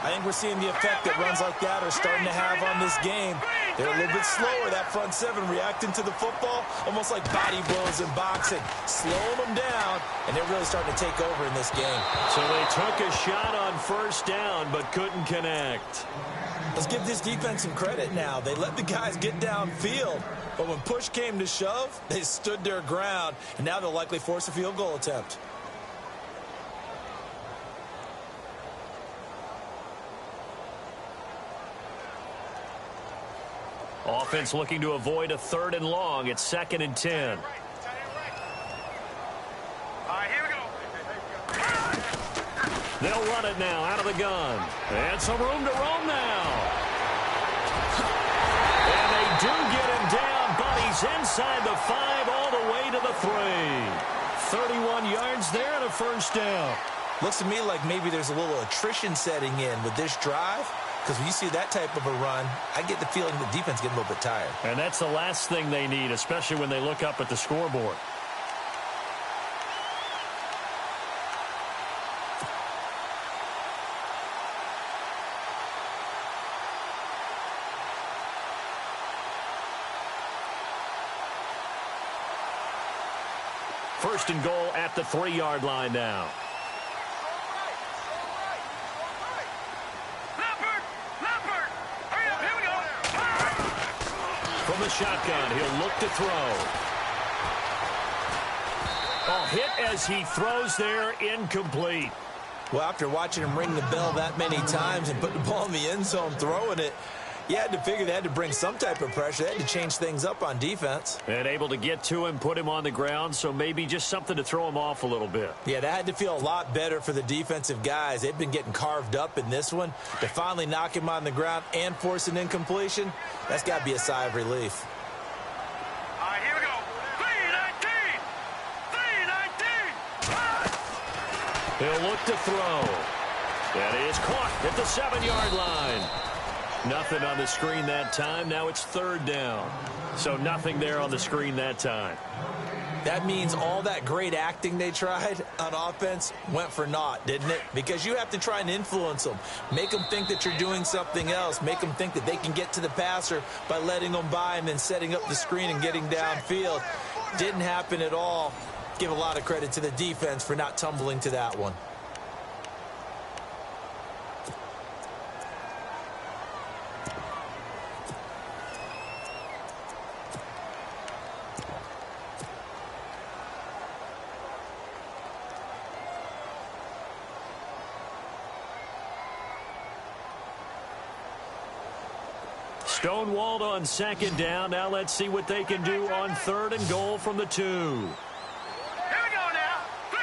S3: I think we're seeing the effect that runs like that are starting to have on this game. They're a little bit slower, that front seven, reacting to the football, almost like body blows in boxing, slowing them down, and they're really starting to take over in this game.
S2: So they took a shot on first down, but couldn't connect.
S3: Let's give this defense some credit now. They let the guys get downfield, but when push came to shove, they stood their ground, and now they'll likely force a field goal attempt.
S2: Offense looking to avoid a 3rd and long. It's 2nd and 10.
S4: Here we go.
S2: They'll run it now out of the gun. And some room to roam now. And they do get him down, but he's inside the 5 all the way to the 3. 31 yards there and a first down.
S3: Looks to me like maybe there's a little attrition setting in with this drive. Because when you see that type of a run, I get the feeling the defense getting a little bit tired.
S2: And that's the last thing they need, especially when they look up at the scoreboard. First and goal at the 3-yard line now. From the shotgun, he'll look to throw. Oh, hit as he throws there, incomplete.
S3: Well, after watching him ring the bell that many times and put the ball in the end zone, throwing it, you had to figure they had to bring some type of pressure. They had to change things up on defense.
S2: And able to get to him, put him on the ground, so maybe just something to throw him off a little bit.
S3: Yeah, that had to feel a lot better for the defensive guys. They've been getting carved up in this one. To finally knock him on the ground and force an incompletion, that's got to be a sigh of relief.
S4: Here we go. 3-19.
S2: He'll look to throw. That is caught at the 7-yard line. Nothing on the screen that time. Now it's third down. So nothing there on the screen that time.
S3: That means all that great acting they tried on offense went for naught, didn't it? Because you have to try and influence them. Make them think that you're doing something else. Make them think that they can get to the passer by letting them by and then setting up the screen and getting downfield. Didn't happen at all. Give a lot of credit to the defense for not tumbling to that one.
S2: Stonewalled on second down. Now let's see what they can do on third and goal from the 2.
S4: Here we go now. 3-19.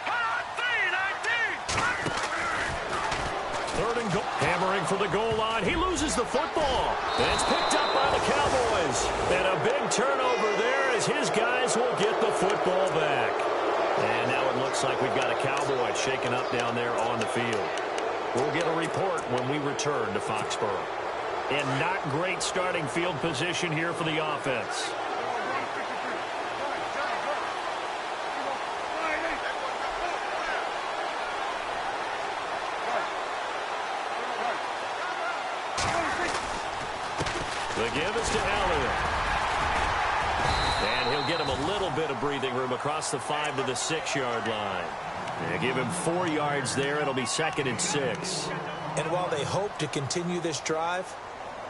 S4: Hold on, 3-19.
S2: Third and goal. Hammering for the goal line. He loses the football. It's picked up by the Cowboys. And a big turnover there as his guys will get the football back. And now it looks like we've got a Cowboy shaken up down there on the field. We'll get a report when we return to Foxborough. And not great starting field position here for the offense. The give is to Elliott. And he'll get him a little bit of breathing room across the 5 to the 6-yard line. They give him 4 yards there. It'll be 2nd and 6.
S3: And while they hope to continue this drive,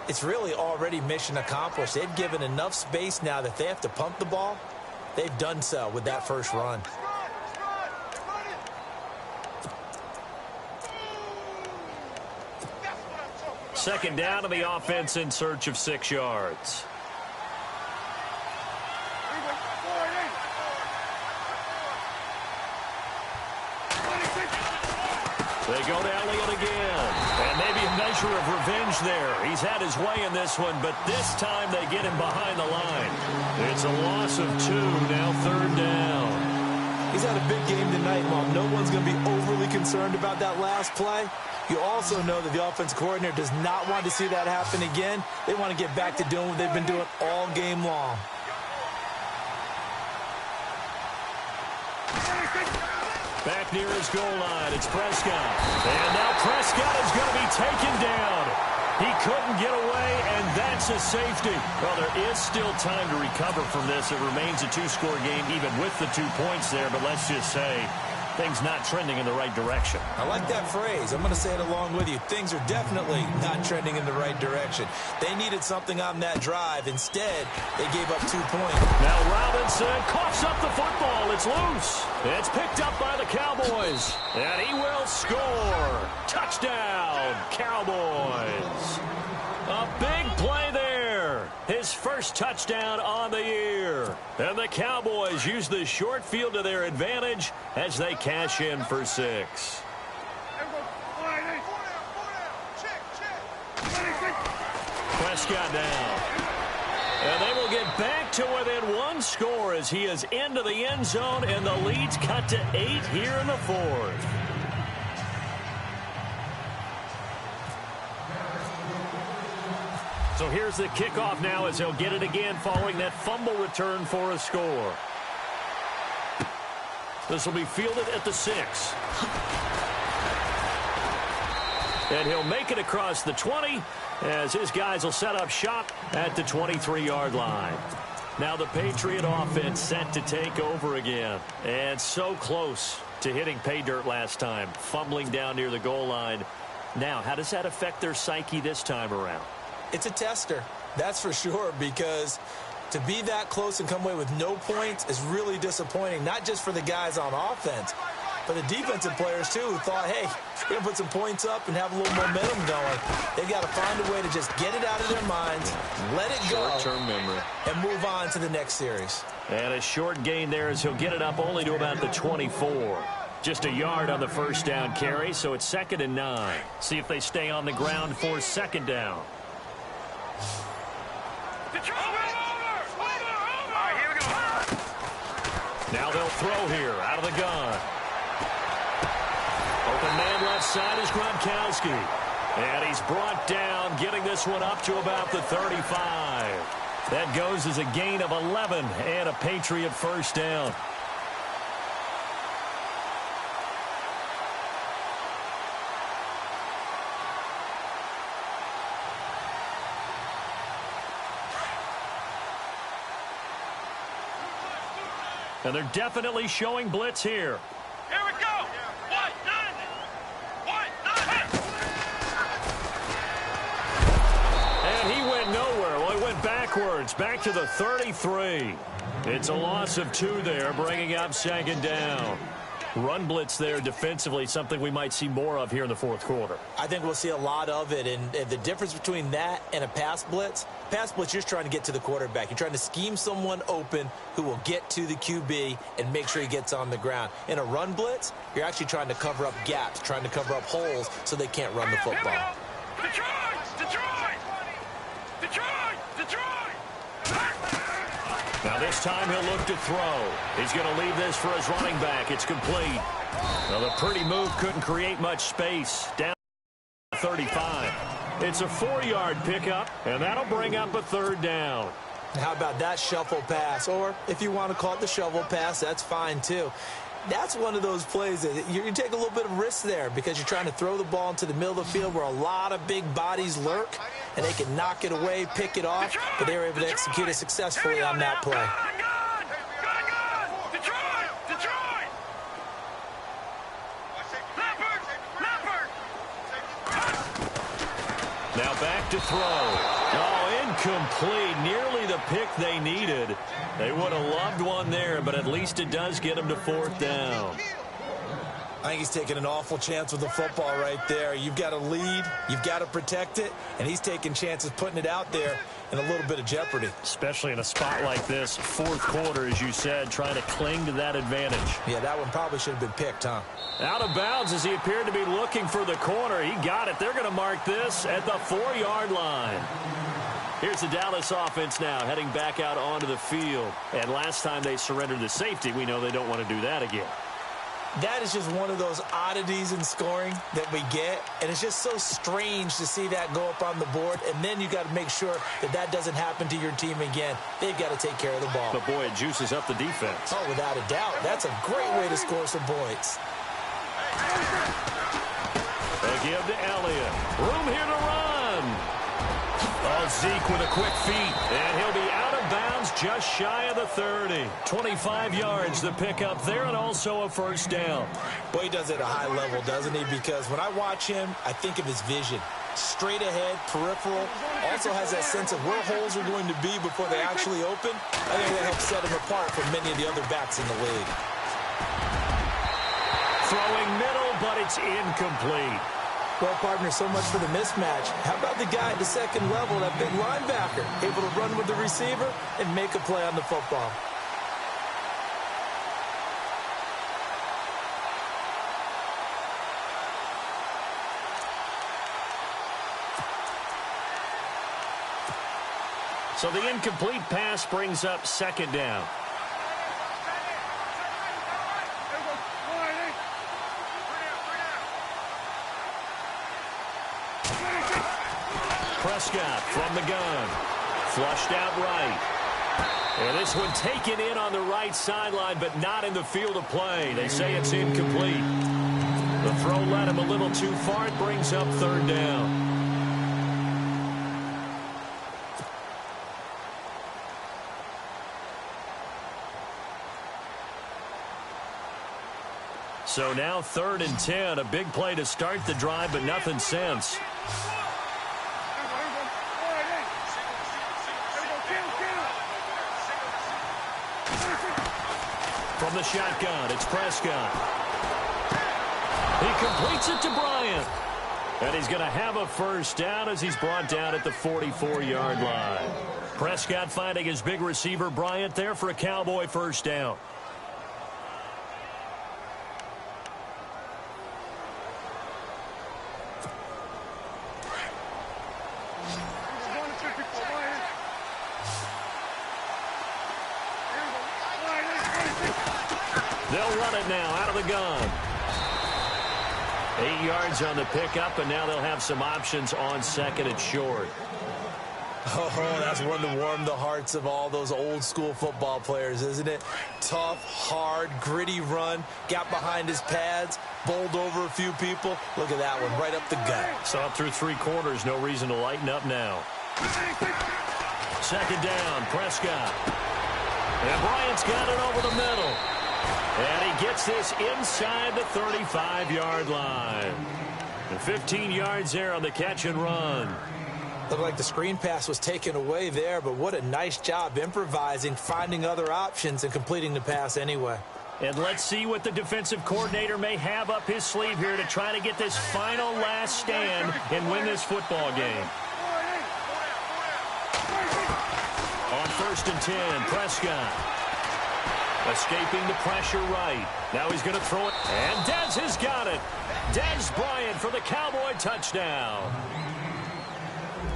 S3: it's really already mission accomplished. They've given enough space now that they have to pump the ball. They've done so with that first run.
S2: Second down to the offense in search of 6 yards. They go to Elliott again. And maybe a measure of revenge there. He's had his way in this one, but this time they get him behind the line. It's a loss of 2, now third down.
S3: He's had a big game tonight, and while no one's going to be overly concerned about that last play, you also know that the offensive coordinator does not want to see that happen again. They want to get back to doing what they've been doing all game long.
S2: Back near his goal line, it's Prescott. And now Prescott is going to be taken down. He couldn't get away, and that's a safety. Well, there is still time to recover from this. It remains a 2-score game, even with the 2 points there. But let's just say things not trending in the right direction.
S3: I like that phrase. I'm going to say it along with you. Things are definitely not trending in the right direction. They needed something on that drive. Instead, they gave up 2 points.
S2: Now Robinson coughs up the football. It's loose. It's picked up by the Cowboys. And he will score. Touchdown, Cowboys. A big play there. His first touchdown on the year. And the Cowboys use the short field to their advantage as they cash in for 6. Prescott down. And they will get back to within 1 score as he is into the end zone, and the lead's cut to 8 here in the 4th. So here's the kickoff now as he'll get it again following that fumble return for a score. This will be fielded at the 6. And he'll make it across the 20 as his guys will set up shop at the 23-yard line. Now the Patriot offense set to take over again. And so close to hitting pay dirt last time, fumbling down near the goal line. Now, how does that affect their psyche this time around?
S3: It's a tester, that's for sure, because to be that close and come away with no points is really disappointing, not just for the guys on offense, but the defensive players, too, who thought, hey, we're going to put some points up and have a little momentum going. They've got to find a way to just get it out of their minds, let it go,
S2: short-term memory,
S3: and move on to the next series.
S2: And a short gain there as he'll get it up only to about the 24. Just a yard on the first down carry, so it's 2nd and 9. See if they stay on the ground for 2nd down. Now they'll throw here out of the gun. Open man left side is Gronkowski. And he's brought down, getting this one up to about the 35. That goes as a gain of 11 and a Patriot first down. And they're definitely showing blitz here.
S4: Here we go. 1-9.
S2: And he went nowhere. Well, he went backwards, back to the 33. It's a loss of 2 there, bringing up second down. Run blitz there defensively, something we might see more of here in the fourth quarter.
S3: I think we'll see a lot of it, and the difference between that and a pass blitz, you're just trying to get to the quarterback. You're trying to scheme someone open who will get to the QB and make sure he gets on the ground. In a run blitz, you're actually trying to cover up gaps, trying to cover up holes so they can't run the football.
S2: Now this time he'll look to throw. He's going to leave this for his running back. It's complete. Well, the pretty move couldn't create much space. Down 35. It's a 4-yard pickup, and that'll bring up a third down.
S3: How about that shuffle pass? Or if you want to call it the shovel pass, that's fine too. That's one of those plays that you take a little bit of risk there because you're trying to throw the ball into the middle of the field where a lot of big bodies lurk, and they can knock it away, pick it off, but they were able to execute it successfully on that play.
S2: Now back to throw. Oh, incomplete. Nearly the pick they needed. They would have loved one there, but at least it does get them to fourth down.
S3: I think he's taking an awful chance with the football right there. You've got to lead, you've got to protect it, and he's taking chances putting it out there in a little bit of jeopardy.
S2: Especially in a spot like this, fourth quarter, as you said, trying to cling to that advantage.
S3: Yeah, that one probably should have been picked, huh?
S2: Out of bounds as he appeared to be looking for the corner. He got it. They're going to mark this at the 4-yard line. Here's the Dallas offense now heading back out onto the field. And last time they surrendered the safety, we know they don't want to do that again.
S3: That is just one of those oddities in scoring that we get, and it's just so strange to see that go up on the board, and then you got to make sure that that doesn't happen to your team again. They've got to take care of the ball.
S2: But, boy, it juices up the defense.
S3: Oh, without a doubt. That's a great way to score some points.
S2: They give to Elliott. Room here to run. Oh, Zeke with a quick feet, and he'll be out of bounds just shy of the 30. 25 yards the pickup there, and also a first down.
S3: Boy, he does it at a high level, doesn't he? Because when I watch him, I think of his vision. Straight ahead, peripheral, also has that sense of where holes are going to be before they actually open. I think that helps set him apart from many of the other backs in the league.
S2: Throwing middle, but it's incomplete.
S3: Well, partner, so much for the mismatch. How about the guy at the second level, that big linebacker, able to run with the receiver and make a play on the football?
S2: So the incomplete pass brings up second down. Prescott from the gun. Flushed out right. And this one taken in on the right sideline, but not in the field of play. They say it's incomplete. The throw led him a little too far. It brings up third down. So now 3rd and 10. A big play to start the drive, but nothing since. From the shotgun, it's Prescott. He completes it to Bryant. And he's going to have a first down as he's brought down at the 44-yard line. Prescott finding his big receiver Bryant there for a Cowboy first down. They'll run it now out of the gun. 8 yards on the pickup, and now they'll have some options on second and short.
S3: Oh, that's one to warm the hearts of all those old-school football players, isn't it? Tough, hard, gritty run, got behind his pads, bowled over a few people. Look at that one, right up the gut.
S2: Saw through 3 quarters, no reason to lighten up now. Second down, Prescott. And Bryant's got it over the middle. And he gets this inside the 35-yard line. And 15 yards there on the catch and run.
S3: Looked like the screen pass was taken away there, but what a nice job improvising, finding other options, and completing the pass anyway.
S2: And let's see what the defensive coordinator may have up his sleeve here to try to get this final last stand and win this football game. On 1st and 10, Prescott. Escaping the pressure right. Now he's going to throw it. And Dez has got it. Dez Bryant for the Cowboy touchdown.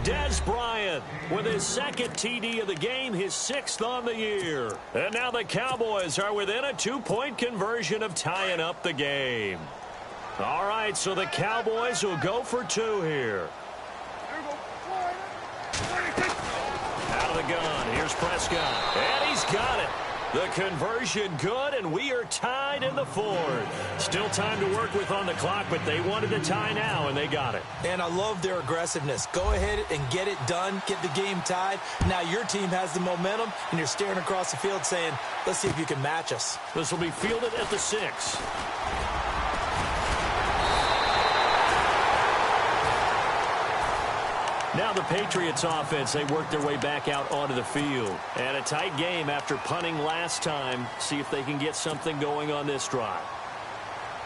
S2: Dez Bryant with his 2nd TD of the game, his 6th on the year. And now the Cowboys are within a 2-point conversion of tying up the game. All right, so the Cowboys will go for 2 here. Out of the gun, here's Prescott. And he's got it. The conversion good, and we are tied in the 4th. Still time to work with on the clock, but they wanted to tie now, and they got it.
S3: And I love their aggressiveness. Go ahead and get it done, get the game tied. Now your team has the momentum, and you're staring across the field saying, let's see if you can match us.
S2: This will be fielded at the 6. Now the Patriots offense, they work their way back out onto the field. And a tight game after punting last time. See if they can get something going on this drive.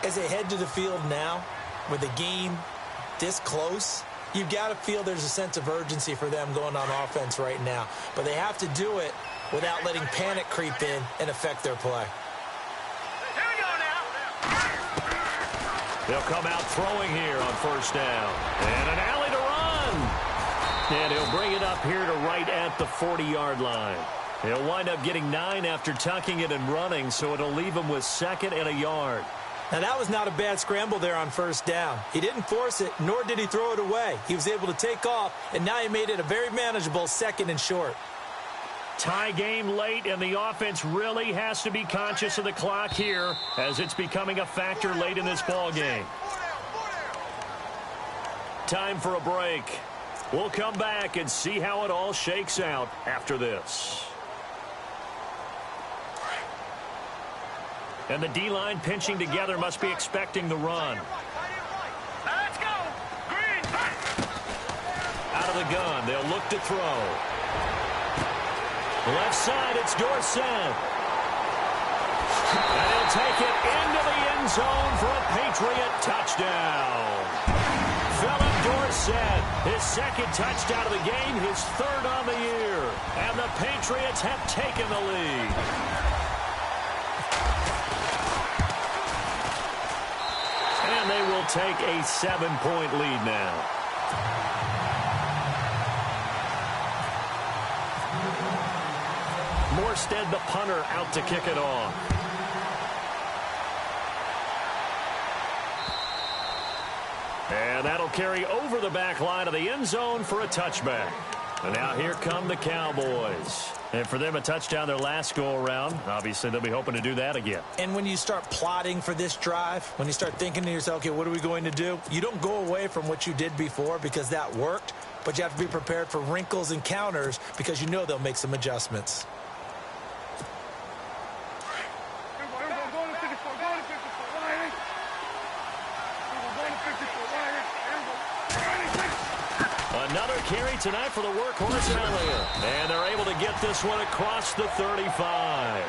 S3: As they head to the field now, with the game this close, you've got to feel there's a sense of urgency for them going on offense right now. But they have to do it without letting panic creep in and affect their play.
S4: Here we go now.
S2: They'll come out throwing here on 1st down. And an alley to run. And he'll bring it up here to right at the 40-yard line. He'll wind up getting 9 after tucking it and running, so it'll leave him with 2nd and a yard.
S3: Now, that was not a bad scramble there on 1st down. He didn't force it, nor did he throw it away. He was able to take off, and now he made it a very manageable 2nd and short.
S2: Tie game late, and the offense really has to be conscious of the clock here as it's becoming a factor late in this ball game. Time for a break. We'll come back and see how it all shakes out after this. And the D-line pinching together must be expecting the run.
S4: Let's go. Green.
S2: Out of the gun, they'll look to throw. Left side, it's Dorsett. And he'll take it into the end zone for a Patriot touchdown. Philip Dorsett, his 2nd touchdown of the game, his 3rd on the year. And the Patriots have taken the lead. And they will take a 7-point lead now. Morstead, the punter, out to kick it off. And that'll carry over the back line of the end zone for a touchback. And now here come the Cowboys. And for them, a touchdown their last go-around. Obviously, they'll be hoping to do that again.
S3: And when you start plotting for this drive, when you start thinking to yourself, okay, what are we going to do? You don't go away from what you did before because that worked, but you have to be prepared for wrinkles and counters because you know they'll make some adjustments.
S2: Another carry tonight for the workhorse Elliott. And they're able to get this one across the 35.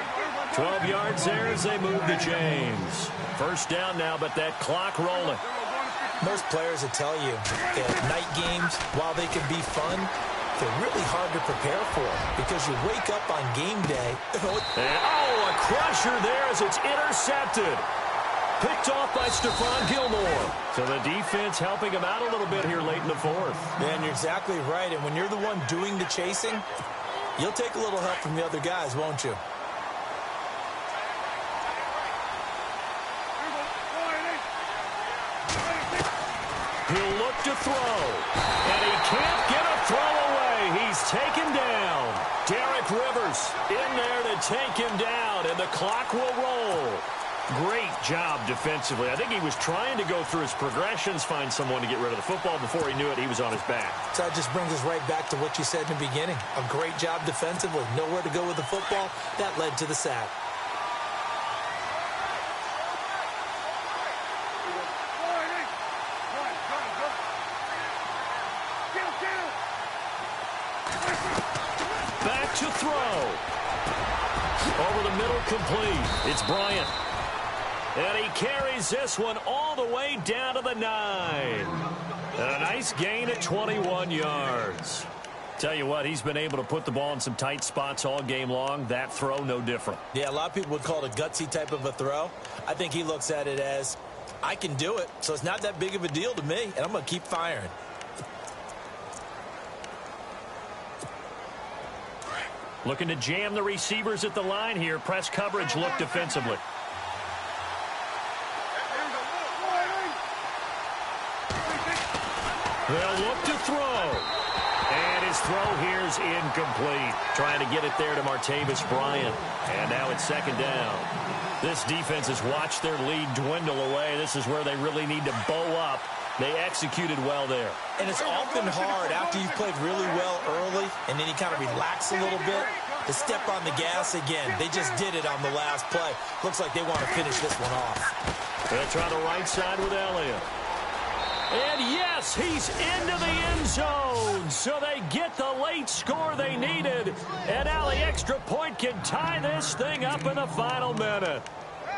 S2: 12 yards there as they move the chains. 1st down now, but that clock rolling.
S3: Most players will tell you that night games, while they can be fun, they're really hard to prepare for because you wake up on game day.
S2: And, a crusher there as it's intercepted. Picked off by Stephon Gilmore. So the defense helping him out a little bit here late in the 4th.
S3: Man, you're exactly right. And when you're the one doing the chasing, you'll take a little help from the other guys, won't you?
S2: He'll look to throw. And he can't get a throw away. He's taken down. Derek Rivers in there to take him down, and the clock will roll. Great job defensively. I think he was trying to go through his progressions, find someone to get rid of the football. Before he knew it, he was on his back.
S3: So that just brings us right back to what you said in the beginning. A great job defensively. Nowhere to go with the football. That led to the sack.
S2: Back to throw. Over the middle, complete. It's Bryant. And he carries this one all the way down to the 9. And a nice gain at 21 yards. Tell you what, he's been able to put the ball in some tight spots all game long. That throw, no different.
S3: Yeah, a lot of people would call it a gutsy type of a throw. I think he looks at it as, I can do it, so it's not that big of a deal to me, and I'm going to keep firing.
S2: Looking to jam the receivers at the line here. Press coverage look defensively. They'll look to throw. And his throw here is incomplete. Trying to get it there to Martavis Bryant. And now it's second down. This defense has watched their lead dwindle away. This is where they really need to bow up. They executed well there.
S3: And it's often hard after you've played really well early and then you kind of relax a little bit to step on the gas again. They just did it on the last play. Looks like they want to finish this one off.
S2: They'll try the right side with Elliott. And yes, he's into the end zone. So they get the late score they needed. And now the extra point can tie this thing up in the final minute.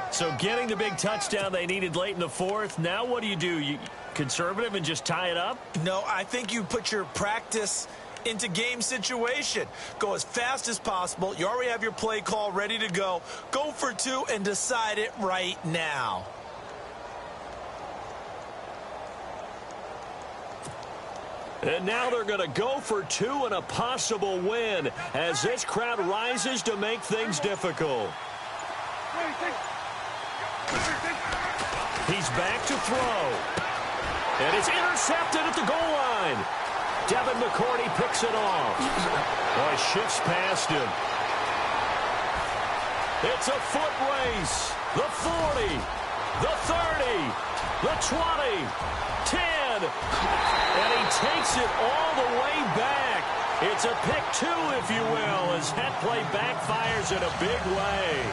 S2: So getting the big touchdown they needed late in the fourth. Now what do? You conservative and just tie it up?
S3: No, I think you put your practice into game situation. Go as fast as possible. You already have your play call ready to go. Go for 2 and decide it right now.
S2: And now they're going to go for 2 and a possible win as this crowd rises to make things difficult. He's back to throw. And it's intercepted at the goal line. Devin McCourty picks it off. Boy, shifts past him. It's a foot race. The 40, the 30, the 20, 10. And he takes it all the way back. It's a pick 2, if you will, as that play backfires in a big way.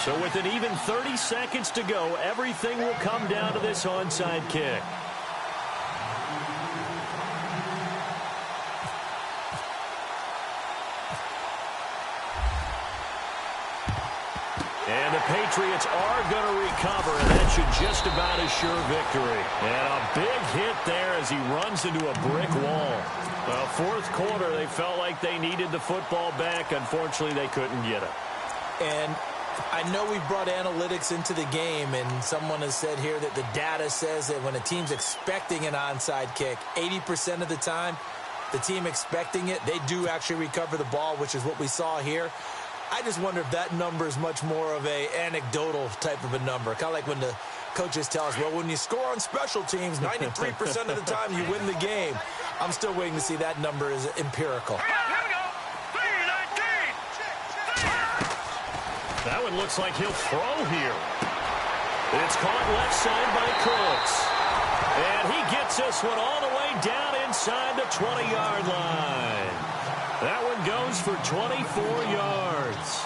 S2: So with an even 30 seconds to go, everything will come down to this onside kick. And the Patriots are going to recover, and that should just about assure victory. And a big hit there as he runs into a brick wall. Well, fourth quarter, they felt like they needed the football back. Unfortunately, they couldn't get it.
S3: And I know we've brought analytics into the game, and someone has said here that the data says that when a team's expecting an onside kick, 80% of the time, the team expecting it, they do actually recover the ball, which is what we saw here. I just wonder if that number is much more of a anecdotal type of a number. Kind of like when the coaches tell us, well, when you score on special teams, 93% of the time you win the game. I'm still waiting to see that number is empirical.
S2: That one looks like he'll throw here. It's caught left side by Cooks. And he gets this one all the way down inside the 20-yard line. That one goes for 24 yards.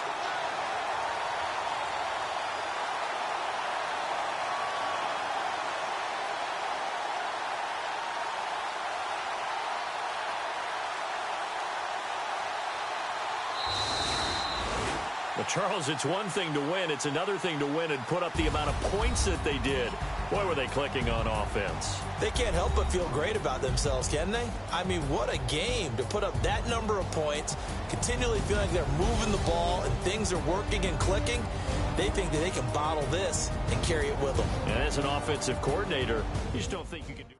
S2: But, Charles, it's one thing to win. It's another thing to win and put up the amount of points that they did. Boy, were they clicking on offense.
S3: They can't help but feel great about themselves, can they? I mean, what a game to put up that number of points, continually feeling like they're moving the ball and things are working and clicking. They think that they can bottle this and carry it with them.
S2: And as an offensive coordinator, you just don't think you can do